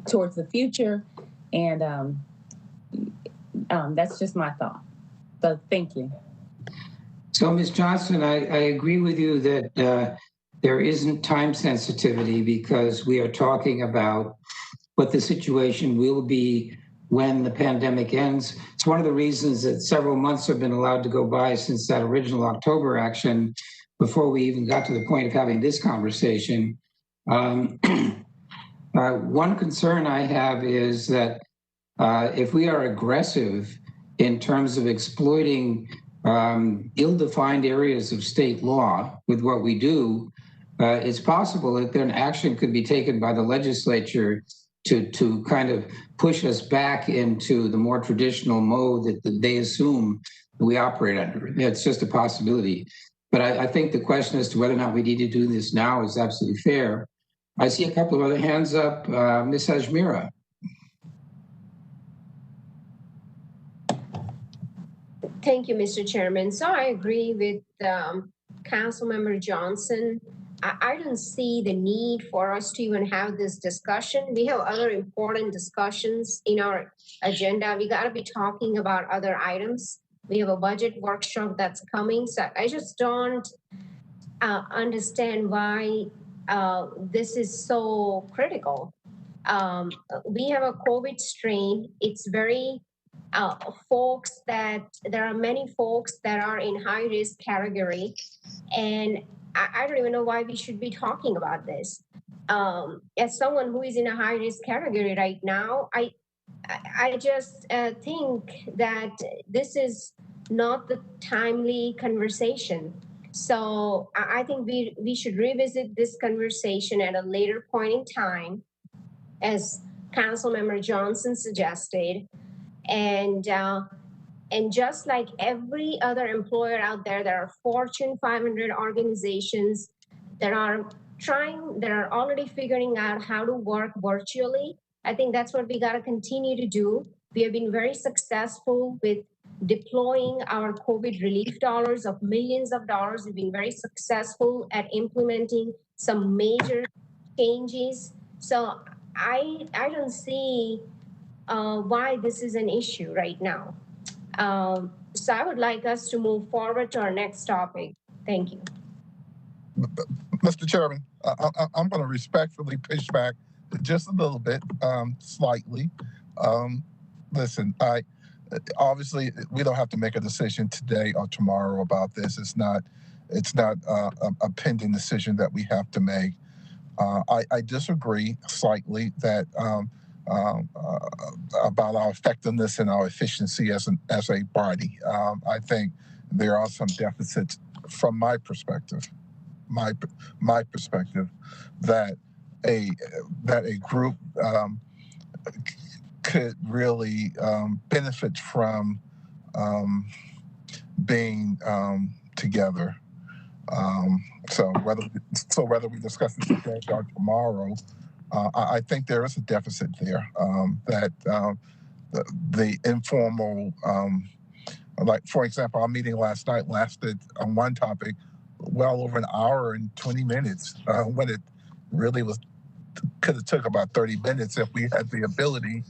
towards the future, and that's just my thought. So thank you. So, Ms. Johnson, I agree with you that there isn't time sensitivity because we are talking about what the situation will be when the pandemic ends. It's one of the reasons that several months have been allowed to go by since that original October action before we even got to the point of having this conversation. One concern I have is that if we are aggressive in terms of exploiting ill-defined areas of state law with what we do, it's possible that then action could be taken by the legislature to kind of push us back into the more traditional mode that they assume we operate under. It's just a possibility. But I think the question as to whether or not we need to do this now is absolutely fair. I see a couple of other hands up. Ms. Ajmira. Thank you, Mr. Chairman. So I agree with Councilmember Johnson. I don't see the need for us to even have this discussion. We have other important discussions in our agenda. We got to be talking about other items. We have a budget workshop that's coming. So I just don't understand why this is so critical. We have a COVID strain. It's very there are many folks that are in high risk category, and I don't even know why we should be talking about this. As someone who is in a high risk category right now, I just think that this is not the timely conversation. So I think we should revisit this conversation at a later point in time, as Councilmember Johnson suggested. And just like every other employer out there, there are Fortune 500 organizations that are already figuring out how to work virtually. I think that's what we got to continue to do. We have been very successful with deploying our COVID relief dollars of millions of dollars. We've been very successful at implementing some major changes. So I don't see why this is an issue right now. So I would like us to move forward to our next topic. Thank you. Mr. Chairman, I'm going to respectfully push back just a little bit, slightly. Listen, obviously we don't have to make a decision today or tomorrow about this. It's not a pending decision that we have to make. I disagree slightly that about our effectiveness and our efficiency as a body. I think there are some deficits from my perspective. My perspective that a group could really benefit from being together. So whether we discuss it today or tomorrow, I think there is a deficit there. That the informal, like for example, our meeting last night lasted on one topic well over an hour and 20 minutes when it really could have took about 30 minutes if we had the ability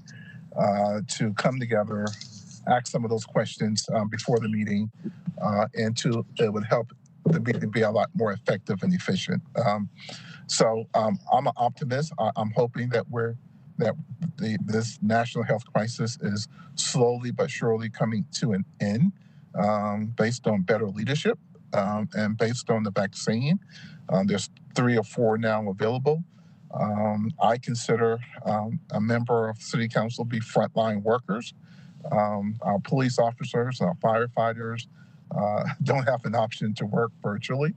to come together, ask some of those questions before the meeting, and it would help the meeting be a lot more effective and efficient. So I'm an optimist. I'm hoping that this national health crisis is slowly but surely coming to an end, based on better leadership and based on the vaccine. There's 3 or 4 now available. I consider a member of City Council be frontline workers. Our police officers, our firefighters don't have an option to work virtually.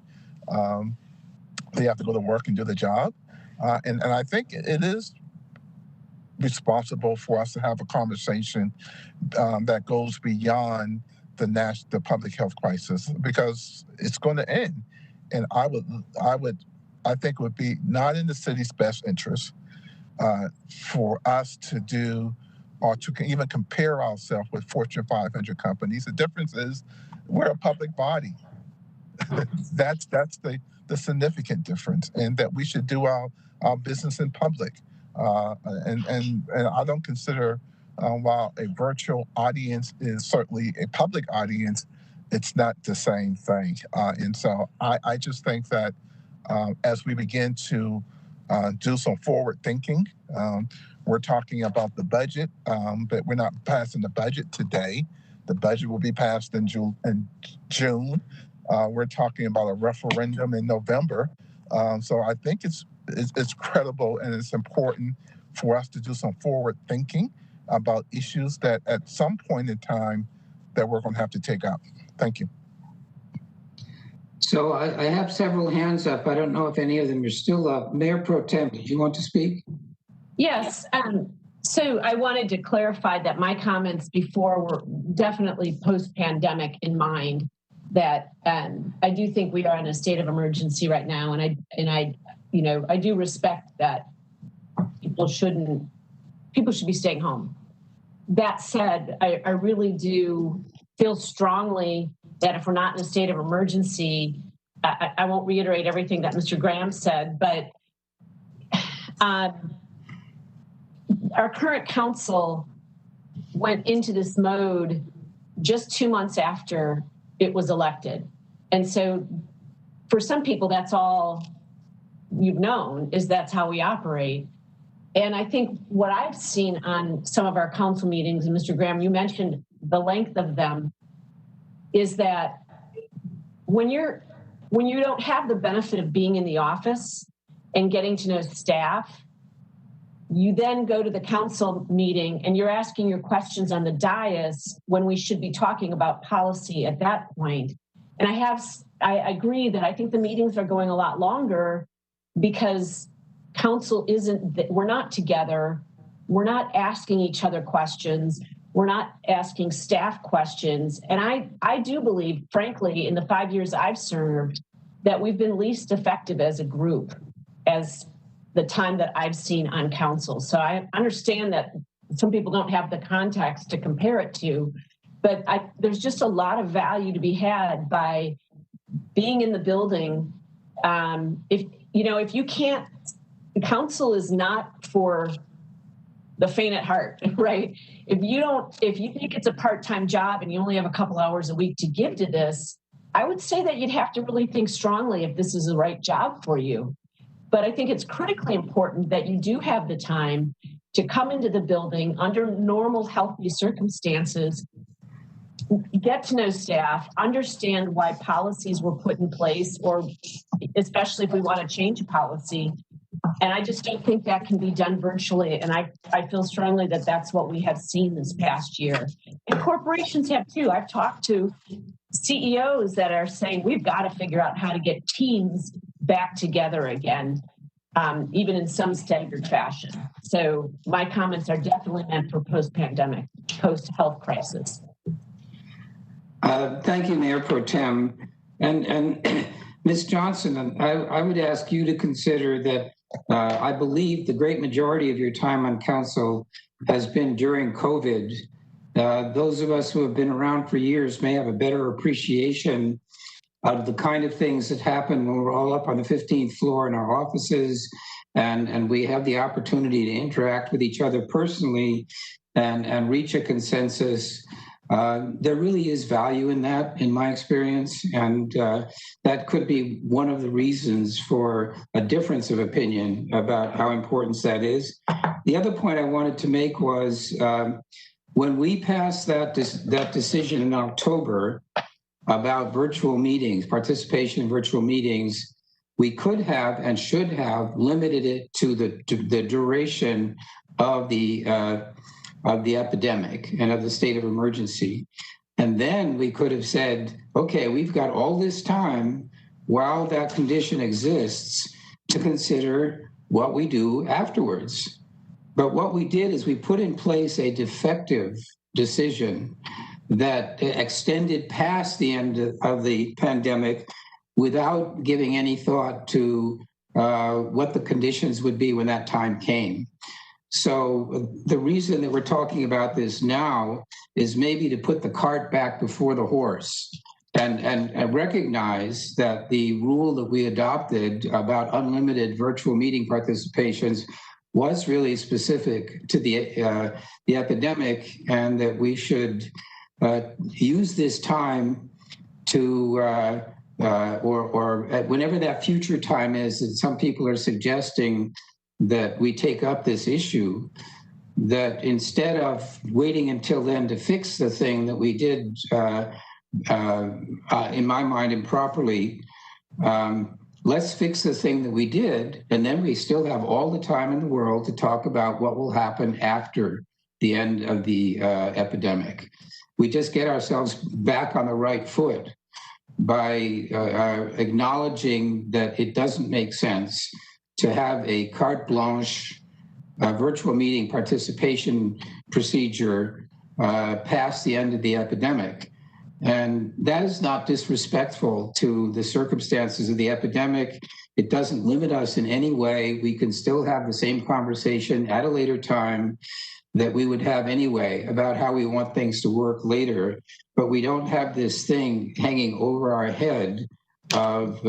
They have to go to work and do the job. And I think it is responsible for us to have a conversation that goes beyond the public health crisis, because it's going to end. And I think it would be not in the city's best interest for us to do or to even compare ourselves with Fortune 500 companies. The difference is we're a public body. That's the significant difference, and that we should do our business in public. And I don't consider, while a virtual audience is certainly a public audience, it's not the same thing. And so I just think that as we begin to do some forward thinking, we're talking about the budget, but we're not passing the budget today. The budget will be passed in June. We're talking about a referendum in November. So I think it's credible and it's important for us to do some forward thinking about issues that at some point in time that we're going to have to take up. Thank you. So I have several hands up. I don't know if any of them are still up. Mayor Pro Tem, did you want to speak? Yes. So I wanted to clarify that my comments before were definitely post-pandemic in mind, that I do think we are in a state of emergency right now. And I do respect that people should be staying home. That said, I really do feel strongly that if we're not in a state of emergency, I won't reiterate everything that Mr. Graham said, but our current council went into this mode just 2 months after it was elected. And so for some people, that's all you've known, is that's how we operate. And I think what I've seen on some of our council meetings, and Mr. Graham, you mentioned the length of them, is that when you don't have the benefit of being in the office and getting to know staff, you then go to the council meeting and you're asking your questions on the dais when we should be talking about policy at that point. And I agree that I think the meetings are going a lot longer because council we're not together. We're not asking each other questions. We're not asking staff questions. And I do believe, frankly, in the 5 years I've served, that we've been least effective as a group as the time that I've seen on council. So I understand that some people don't have the context to compare it to, but there's just a lot of value to be had by being in the building. If you can't, council is not for the faint at heart, right? If you think it's a part-time job and you only have a couple hours a week to give to this, I would say that you'd have to really think strongly if this is the right job for you. But I think it's critically important that you do have the time to come into the building under normal, healthy circumstances, get to know staff, understand why policies were put in place, or especially if we want to change a policy. And I just don't think that can be done virtually. And I feel strongly that that's what we have seen this past year. And corporations have too. I've talked to CEOs that are saying we've got to figure out how to get teams back together again, even in some staggered fashion. So my comments are definitely meant for post-pandemic, post-health crisis. Thank you, Mayor Pro Tem. And Ms. Johnson, I would ask you to consider that I believe the great majority of your time on council has been during COVID. Those of us who have been around for years may have a better appreciation of the kind of things that happen when we're all up on the 15th floor in our offices and we have the opportunity to interact with each other personally and reach a consensus. There really is value in that, in my experience, and that could be one of the reasons for a difference of opinion about how important that is. The other point I wanted to make was when we passed that decision in October about virtual meetings, participation in virtual meetings, we could have and should have limited it to the duration of the epidemic and of the state of emergency. And then we could have said, okay, we've got all this time while that condition exists to consider what we do afterwards. But what we did is we put in place a defective decision that extended past the end of the pandemic without giving any thought to what the conditions would be when that time came. So the reason that we're talking about this now is maybe to put the cart back before the horse and recognize that the rule that we adopted about unlimited virtual meeting participations was really specific to the epidemic, and that we should use this time to, or whenever that future time is that some people are suggesting that we take up this issue, that instead of waiting until then to fix the thing that we did, in my mind, improperly, let's fix the thing that we did, and then we still have all the time in the world to talk about what will happen after the end of the epidemic. We just get ourselves back on the right foot by acknowledging that it doesn't make sense to have a carte blanche virtual meeting participation procedure past the end of the epidemic. And that is not disrespectful to the circumstances of the epidemic. It doesn't limit us in any way. We can still have the same conversation at a later time that we would have anyway about how we want things to work later. But we don't have this thing hanging over our head of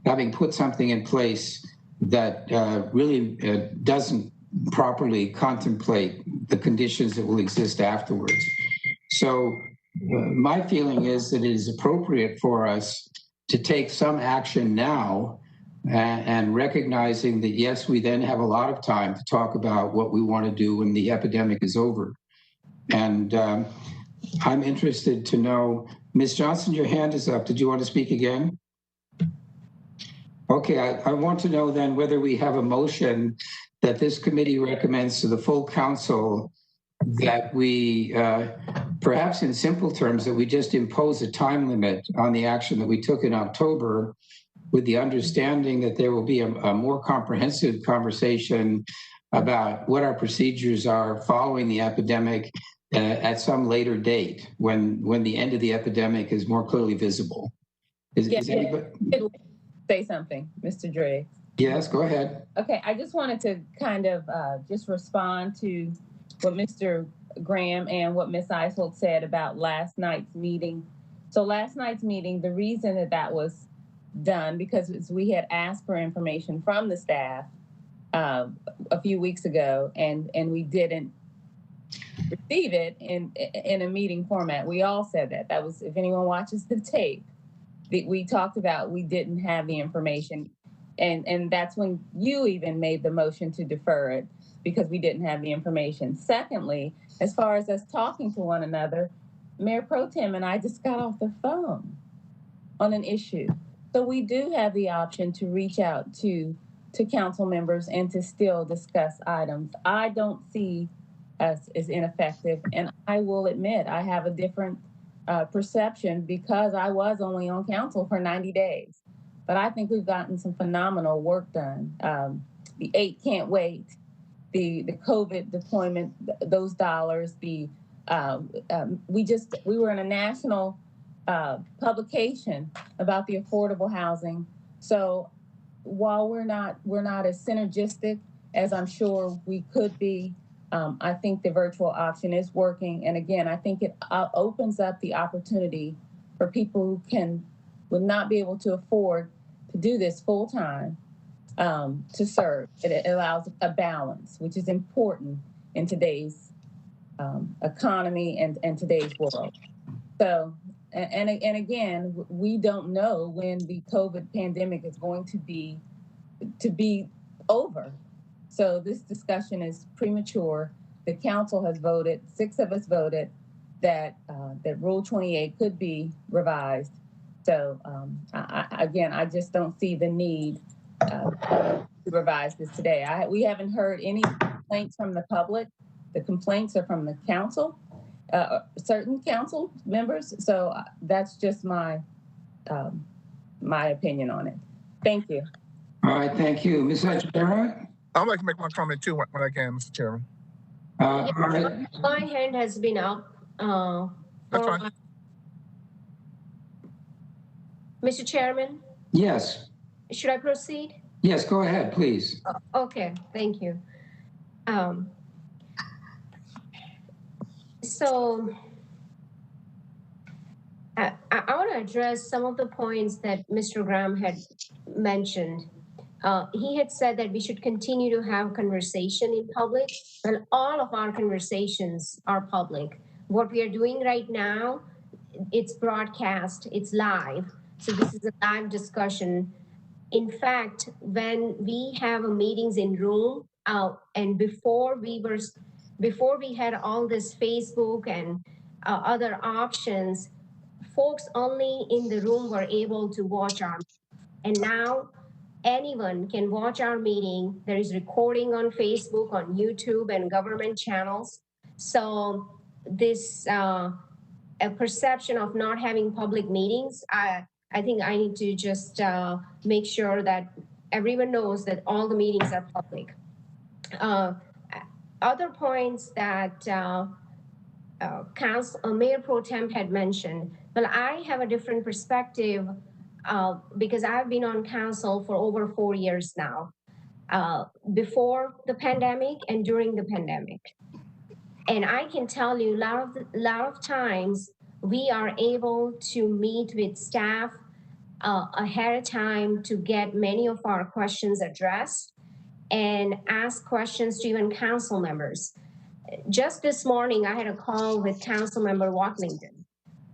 having put something in place that really doesn't properly contemplate the conditions that will exist afterwards. So my feeling is that it is appropriate for us to take some action now, and recognizing that, yes, we then have a lot of time to talk about what we want to do when the epidemic is over. And I'm interested to know, Ms. Johnson, your hand is up. Did you want to speak again? Okay, I want to know then whether we have a motion that this committee recommends to the full council that we, perhaps in simple terms, that we just impose a time limit on the action that we took in October, with the understanding that there will be a more comprehensive conversation about what our procedures are following the epidemic at some later date, when the end of the epidemic is more clearly visible. Is anybody... Say something, Mr. Driggs. Yes, go ahead. Okay, I just wanted to kind of just respond to what Mr. Graham and what Ms. Eisholt said about last night's meeting. So last night's meeting, the reason that was done because we had asked for information from the staff a few weeks ago, and we didn't receive it in a meeting format. We all said that. That was, if anyone watches the tape, we talked about we didn't have the information, and that's when you even made the motion to defer it because we didn't have the information. Secondly, as far as us talking to one another, Mayor Pro Tem and I just got off the phone on an issue. So we do have the option to reach out to council members and to still discuss items. I don't see us as ineffective, and I will admit I have a different perception because I was only on council for 90 days. But I think we've gotten some phenomenal work done. The 8 can't wait, the COVID deployment, those dollars, we were in a national publication about the affordable housing. So while we're not as synergistic as I'm sure we could be, I think the virtual option is working. And again, I think it opens up the opportunity for people who would not be able to afford to do this full time to serve. It allows a balance, which is important in today's economy and today's world. So. And again, we don't know when the COVID pandemic is going to be over. So this discussion is premature. The council has voted, 6 of us voted that Rule 28 could be revised. So I just don't see the need to revise this today. We haven't heard any complaints from the public. The complaints are from the council. Certain council members. So that's just my opinion on it. Thank you. All right, thank you. Ms. Echeverria? I'd like to make one comment too when I can, Mr. Chairman. All right. My hand has been up. That's fine. Mr. Chairman? Yes. Should I proceed? Yes, go ahead, please. Okay, thank you. So I want to address some of the points that Mr. Graham had mentioned. He had said that we should continue to have conversation in public, and all of our conversations are public. What we are doing right now, it's broadcast, it's live. So this is a live discussion. In fact, when we have meetings in room, and before we had all this Facebook and other options, folks only in the room were able to watch our meeting. And now anyone can watch our meeting. There is recording on Facebook, on YouTube, and government channels. So this a perception of not having public meetings, I think I need to just make sure that everyone knows that all the meetings are public. Other points that Mayor Pro Tem had mentioned, well, I have a different perspective because I've been on council for over 4 years now, before the pandemic and during the pandemic. And I can tell you, a lot of times we are able to meet with staff ahead of time to get many of our questions addressed and ask questions to even council members. Just this morning, I had a call with Council Member Watlington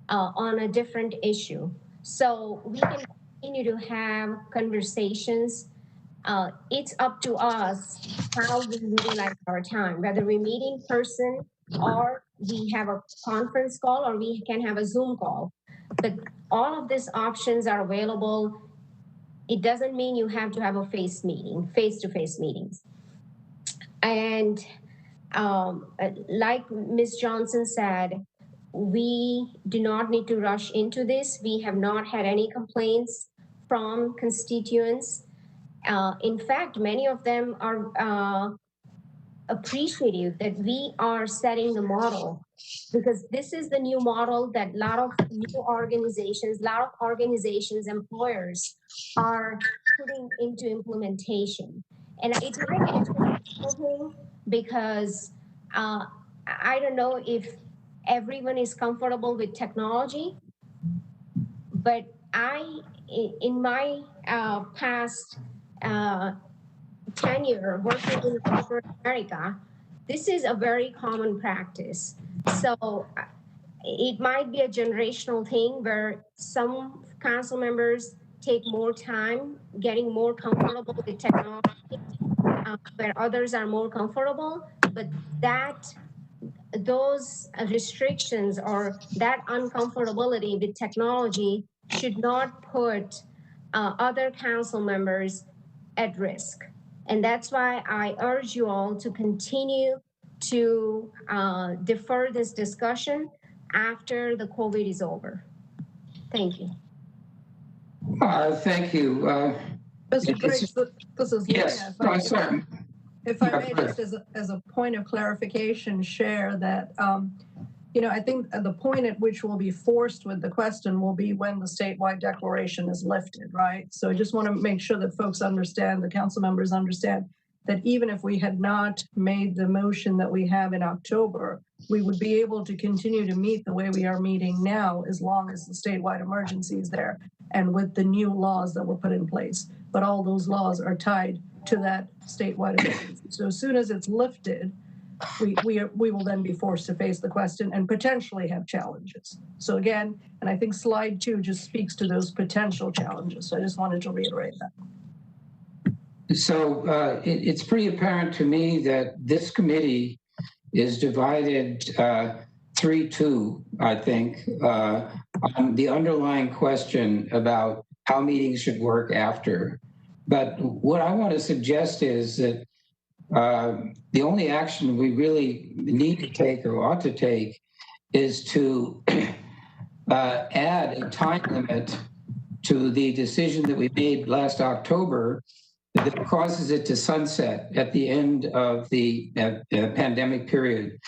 on a different issue. So we can continue to have conversations. It's up to us how we utilize our time, whether we meet in person or we have a conference call or we can have a Zoom call. But all of these options are available. It doesn't mean you have to have a face-to-face meetings. And like Ms. Johnson said, we do not need to rush into this. We have not had any complaints from constituents. In fact, many of them are appreciative that we are setting the model, because this is the new model that a lot of organizations, employers are putting into implementation. And it might be interesting because I don't know if everyone is comfortable with technology, but in my past tenure working in corporate America, this is a very common practice. So it might be a generational thing where some council members take more time getting more comfortable with technology, where others are more comfortable, but those restrictions or that uncomfortability with technology should not put other council members at risk. And that's why I urge you all to continue to defer this discussion after the COVID is over. Thank you. Thank you. Mr. Driggs, this is yes, Lena. If I may, just as a point of clarification, share that, I think the point at which we'll be forced with the question will be when the statewide declaration is lifted, right? So I just want to make sure that folks understand, the council members understand, that even if we had not made the motion that we have in October, we would be able to continue to meet the way we are meeting now as long as the statewide emergency is there and with the new laws that were put in place. But all those laws are tied to that statewide emergency. So as soon as it's lifted, we will then be forced to face the question and potentially have challenges. So again, and I think slide 2 just speaks to those potential challenges. So I just wanted to reiterate that. So it's pretty apparent to me that this committee is divided 3-2, I think, on the underlying question about how meetings should work after. But what I want to suggest is that the only action we really need to take or ought to take is to add a time limit to the decision that we made last October that causes it to sunset at the end of the pandemic period.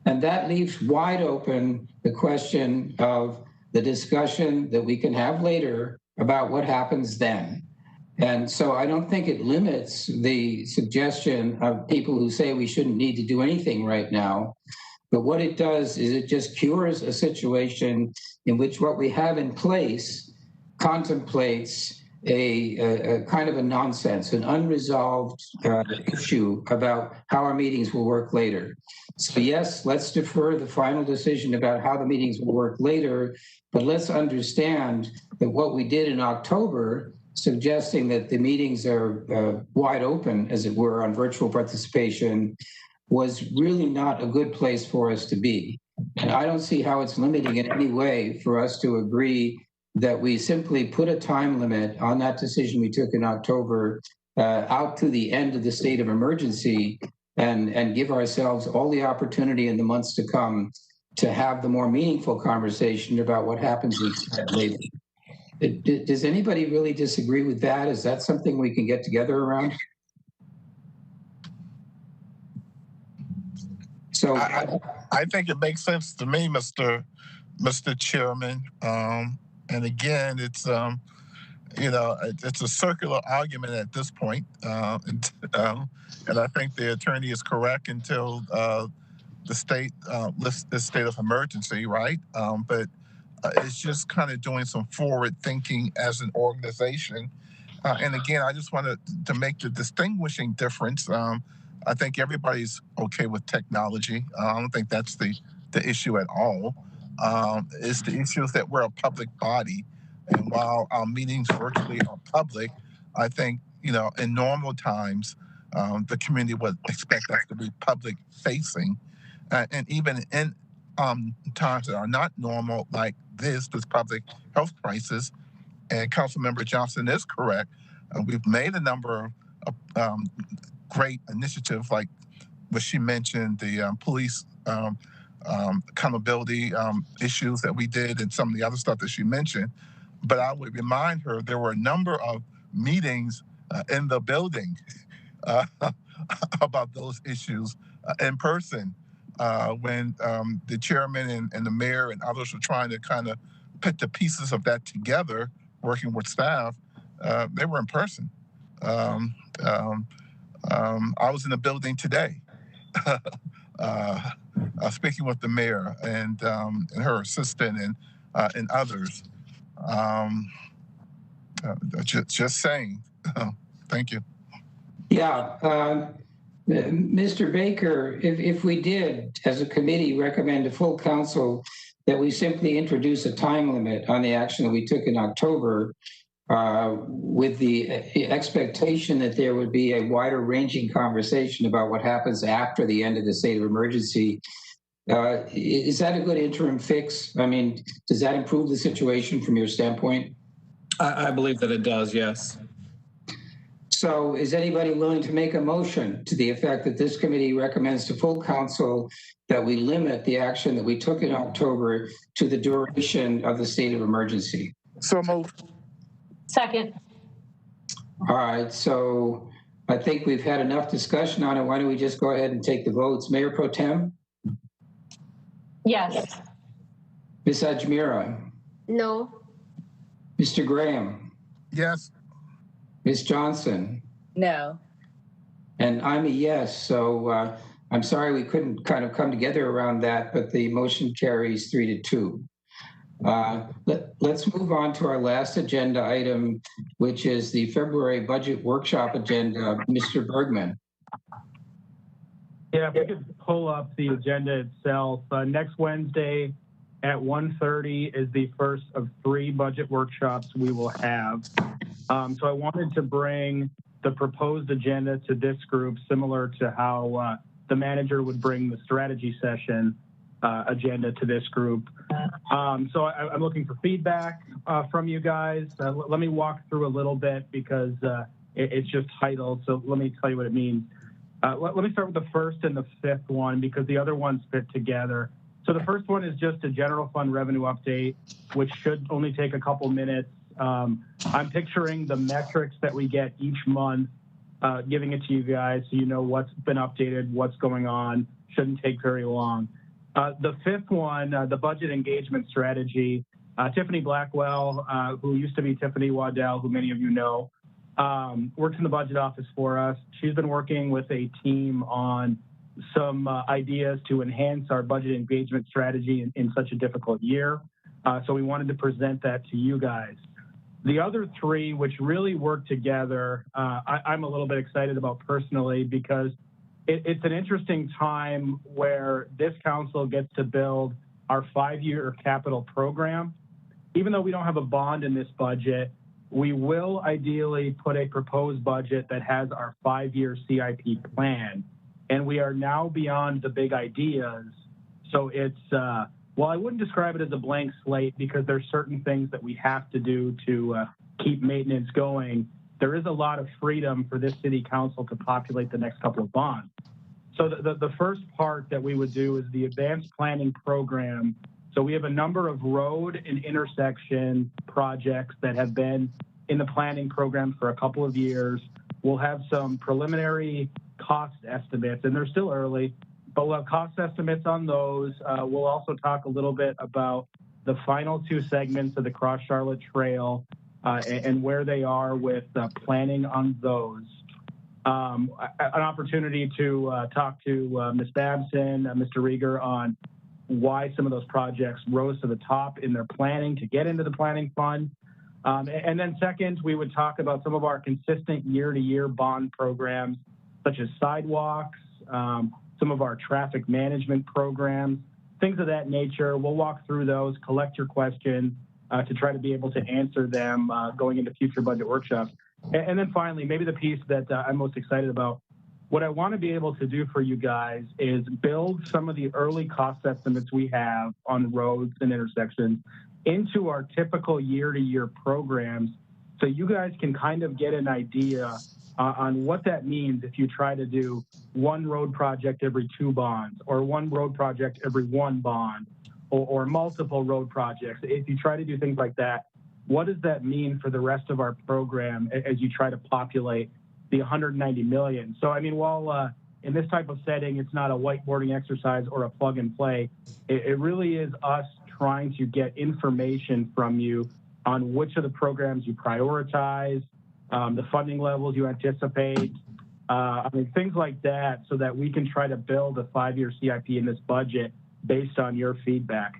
And that leaves wide open the question of the discussion that we can have later about what happens then. And so I don't think it limits the suggestion of people who say we shouldn't need to do anything right now. But what it does is it just cures a situation in which what we have in place contemplates a kind of a nonsense, an unresolved issue about how our meetings will work later. So yes, let's defer the final decision about how the meetings will work later, but let's understand that what we did in October, suggesting that the meetings are wide open, as it were, on virtual participation, was really not a good place for us to be. And I don't see how it's limiting in any way for us to agree that we simply put a time limit on that decision we took in October out to the end of the state of emergency and give ourselves all the opportunity in the months to come to have the more meaningful conversation about what happens later. Does anybody really disagree with that? Is that something we can get together around? So I think it makes sense to me, Mr. Chairman. And again, it's it's a circular argument at this point. And I think the attorney is correct until the state lists this state of emergency, right? But it's just kind of doing some forward thinking as an organization. And again, I just wanted to make the distinguishing difference. I think everybody's okay with technology. I don't think that's the issue at all. It's the issue is that we're a public body. And while our meetings virtually are public, I think, in normal times, the community would expect us to be public facing. And even in times that are not normal, like this public health crisis, and Councilmember Johnson is correct, we've made a number of great initiatives, like what she mentioned, the police accountability issues that we did, and some of the other stuff that she mentioned. But I would remind her there were a number of meetings in the building about those issues in person when the chairman and the mayor and others were trying to kind of put the pieces of that together, working with staff. They were in person. I was in the building today speaking with the mayor and her assistant and others. Just saying. Thank you. Yeah. Mr. Baker, if we did, as a committee, recommend to full council that we simply introduce a time limit on the action that we took in October, with the expectation that there would be a wider ranging conversation about what happens after the end of the state of emergency, is that a good interim fix? I mean, does that improve the situation from your standpoint? I believe that it does, yes. So is anybody willing to make a motion to the effect that this committee recommends to full council that we limit the action that we took in October to the duration of the state of emergency? So moved. Second. All right, so I think we've had enough discussion on it. Why don't we just go ahead and take the votes? Mayor Pro Tem? Yes. Ms. Ajmira? No. Mr. Graham? Yes. Ms. Johnson? No. And I'm a yes, so I'm sorry we couldn't kind of come together around that, but the motion carries 3-2. Let's move on to our last agenda item, which is the February budget workshop agenda. Mr. Bergman. Yeah, if we could pull up the agenda itself. Next Wednesday at 1:30 is the first of 3 budget workshops we will have. So I wanted to bring the proposed agenda to this group, similar to how the manager would bring the strategy session agenda to this group. So I'm looking for feedback from you guys. Let me walk through a little bit because it's just titled. So let me tell you what it means. Let me start with the first and the fifth one because the other ones fit together. So the first one is just a general fund revenue update, which should only take a couple minutes. I'm picturing the metrics that we get each month, giving it to you guys so you know what's been updated, what's going on. Shouldn't take very long. The fifth one, the budget engagement strategy, Tiffany Blackwell, who used to be Tiffany Waddell, who many of you know, works in the budget office for us. She's been working with a team on some ideas to enhance our budget engagement strategy in such a difficult year. So we wanted to present that to you guys. The other 3, which really work together, I'm a little bit excited about personally because it's an interesting time where this council gets to build our 5-year capital program. Even though we don't have a bond in this budget, we will ideally put a proposed budget that has our 5-year CIP plan. And we are now beyond the big ideas. So it's, well, I wouldn't describe it as a blank slate because there's certain things that we have to do to keep maintenance going. There is a lot of freedom for this city council to populate the next couple of bonds. So the first part that we would do is the advanced planning program. So we have a number of road and intersection projects that have been in the planning program for a couple of years. We'll have some preliminary cost estimates, and they're still early, but we'll have cost estimates on those. We'll also talk a little bit about the final 2 segments of the Cross Charlotte Trail and where they are with planning on those. An opportunity to talk to Ms. Babson, Mr. Rieger on why some of those projects rose to the top in their planning to get into the planning fund. And then second, we would talk about some of our consistent year-to-year bond programs, such as sidewalks, some of our traffic management programs, things of that nature. We'll walk through those, collect your questions to try to be able to answer them going into future budget workshops. And then finally, maybe the piece that I'm most excited about, what I want to be able to do for you guys is build some of the early cost estimates we have on roads and intersections into our typical year-to-year programs, so you guys can kind of get an idea on what that means if you try to do one road project every 2 bonds, or one road project every 1 bond, or multiple road projects. If you try to do things like that, what does that mean for the rest of our program as you try to populate the 190 million? So, I mean, while in this type of setting, it's not a whiteboarding exercise or a plug and play, it really is us trying to get information from you on which of the programs you prioritize, the funding levels you anticipate, I mean, things like that, so that we can try to build a 5-year CIP in this budget based on your feedback.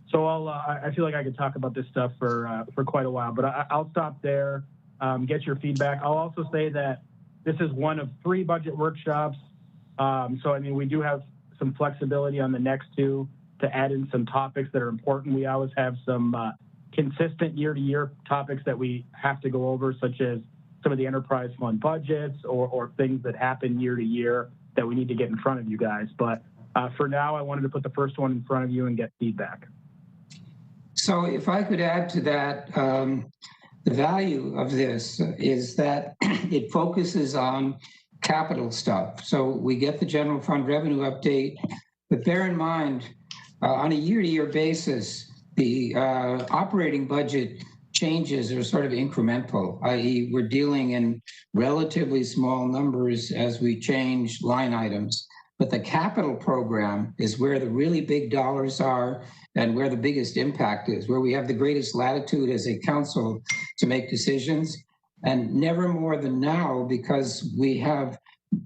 So I feel like I could talk about this stuff for quite a while, but I'll stop there, get your feedback. I'll also say that this is one of 3 budget workshops. So, I mean, we do have some flexibility on the next 2 to add in some topics that are important. We always have some consistent year-to-year topics that we have to go over, such as some of the enterprise fund budgets or things that happen year to year that we need to get in front of you guys. But for now, I wanted to put the first one in front of you and get feedback. So if I could add to that, the value of this is that it focuses on capital stuff. So we get the general fund revenue update, but bear in mind, on a year-to-year basis, the operating budget changes are sort of incremental, i.e. we're dealing in relatively small numbers as we change line items. But the capital program is where the really big dollars are and where the biggest impact is, where we have the greatest latitude as a council to make decisions. And never more than now, because we have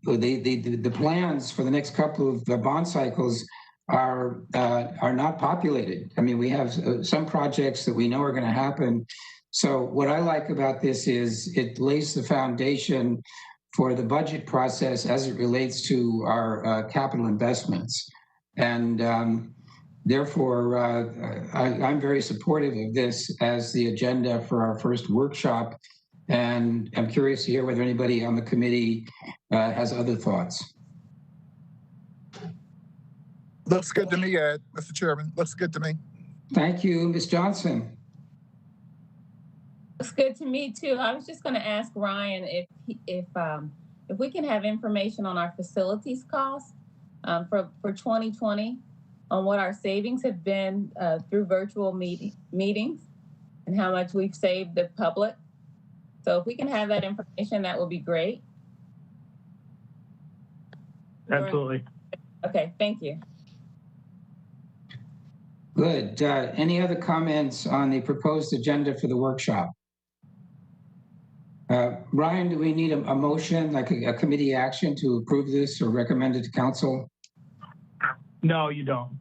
the plans for the next couple of bond cycles are not populated. I mean, we have some projects that we know are going to happen. So what I like about this is it lays the foundation for the budget process as it relates to our capital investments. And therefore, I'm very supportive of this as the agenda for our first workshop. And I'm curious to hear whether anybody on the committee has other thoughts. Looks good to me, Ed, Mr. Chairman. Looks good to me. Thank you, Ms. Johnson. Looks good to me too. I was just going to ask Ryan if we can have information on our facilities costs for 2020, on what our savings have been through virtual meetings and how much we've saved the public. So if we can have that information, that would be great. Absolutely. Okay, thank you. Good. Any other comments on the proposed agenda for the workshop? Ryan, do we need a motion, like a committee action to approve this or recommend it to council? No, you don't.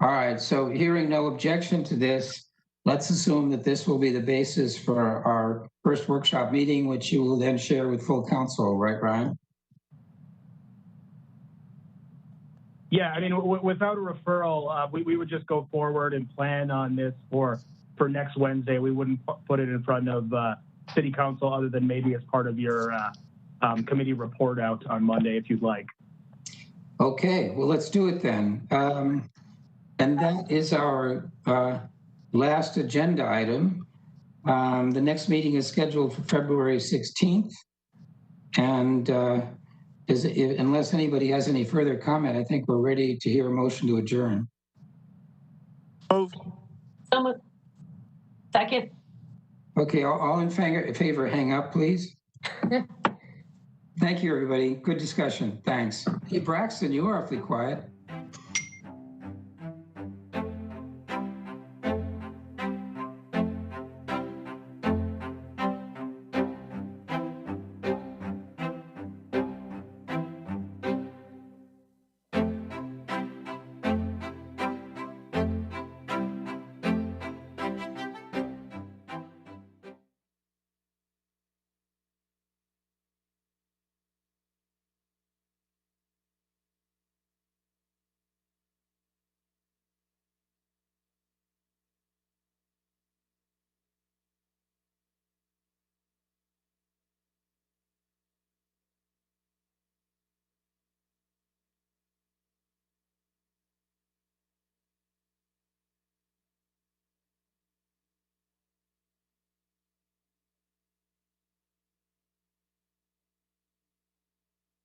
All right, so hearing no objection to this, let's assume that this will be the basis for our first workshop meeting, which you will then share with full council, right, Ryan? Yeah, I mean, without a referral, we would just go forward and plan on this for next Wednesday. We wouldn't put it in front of City Council other than maybe as part of your committee report out on Monday, if you'd like. Okay, well, let's do it then. And that is our last agenda item. The next meeting is scheduled for February 16th. And unless anybody has any further comment, I think we're ready to hear a motion to adjourn. Move. Second. Okay, all in favor, hang up, please. Thank you, everybody. Good discussion. Thanks. Hey, Braxton, you were awfully quiet.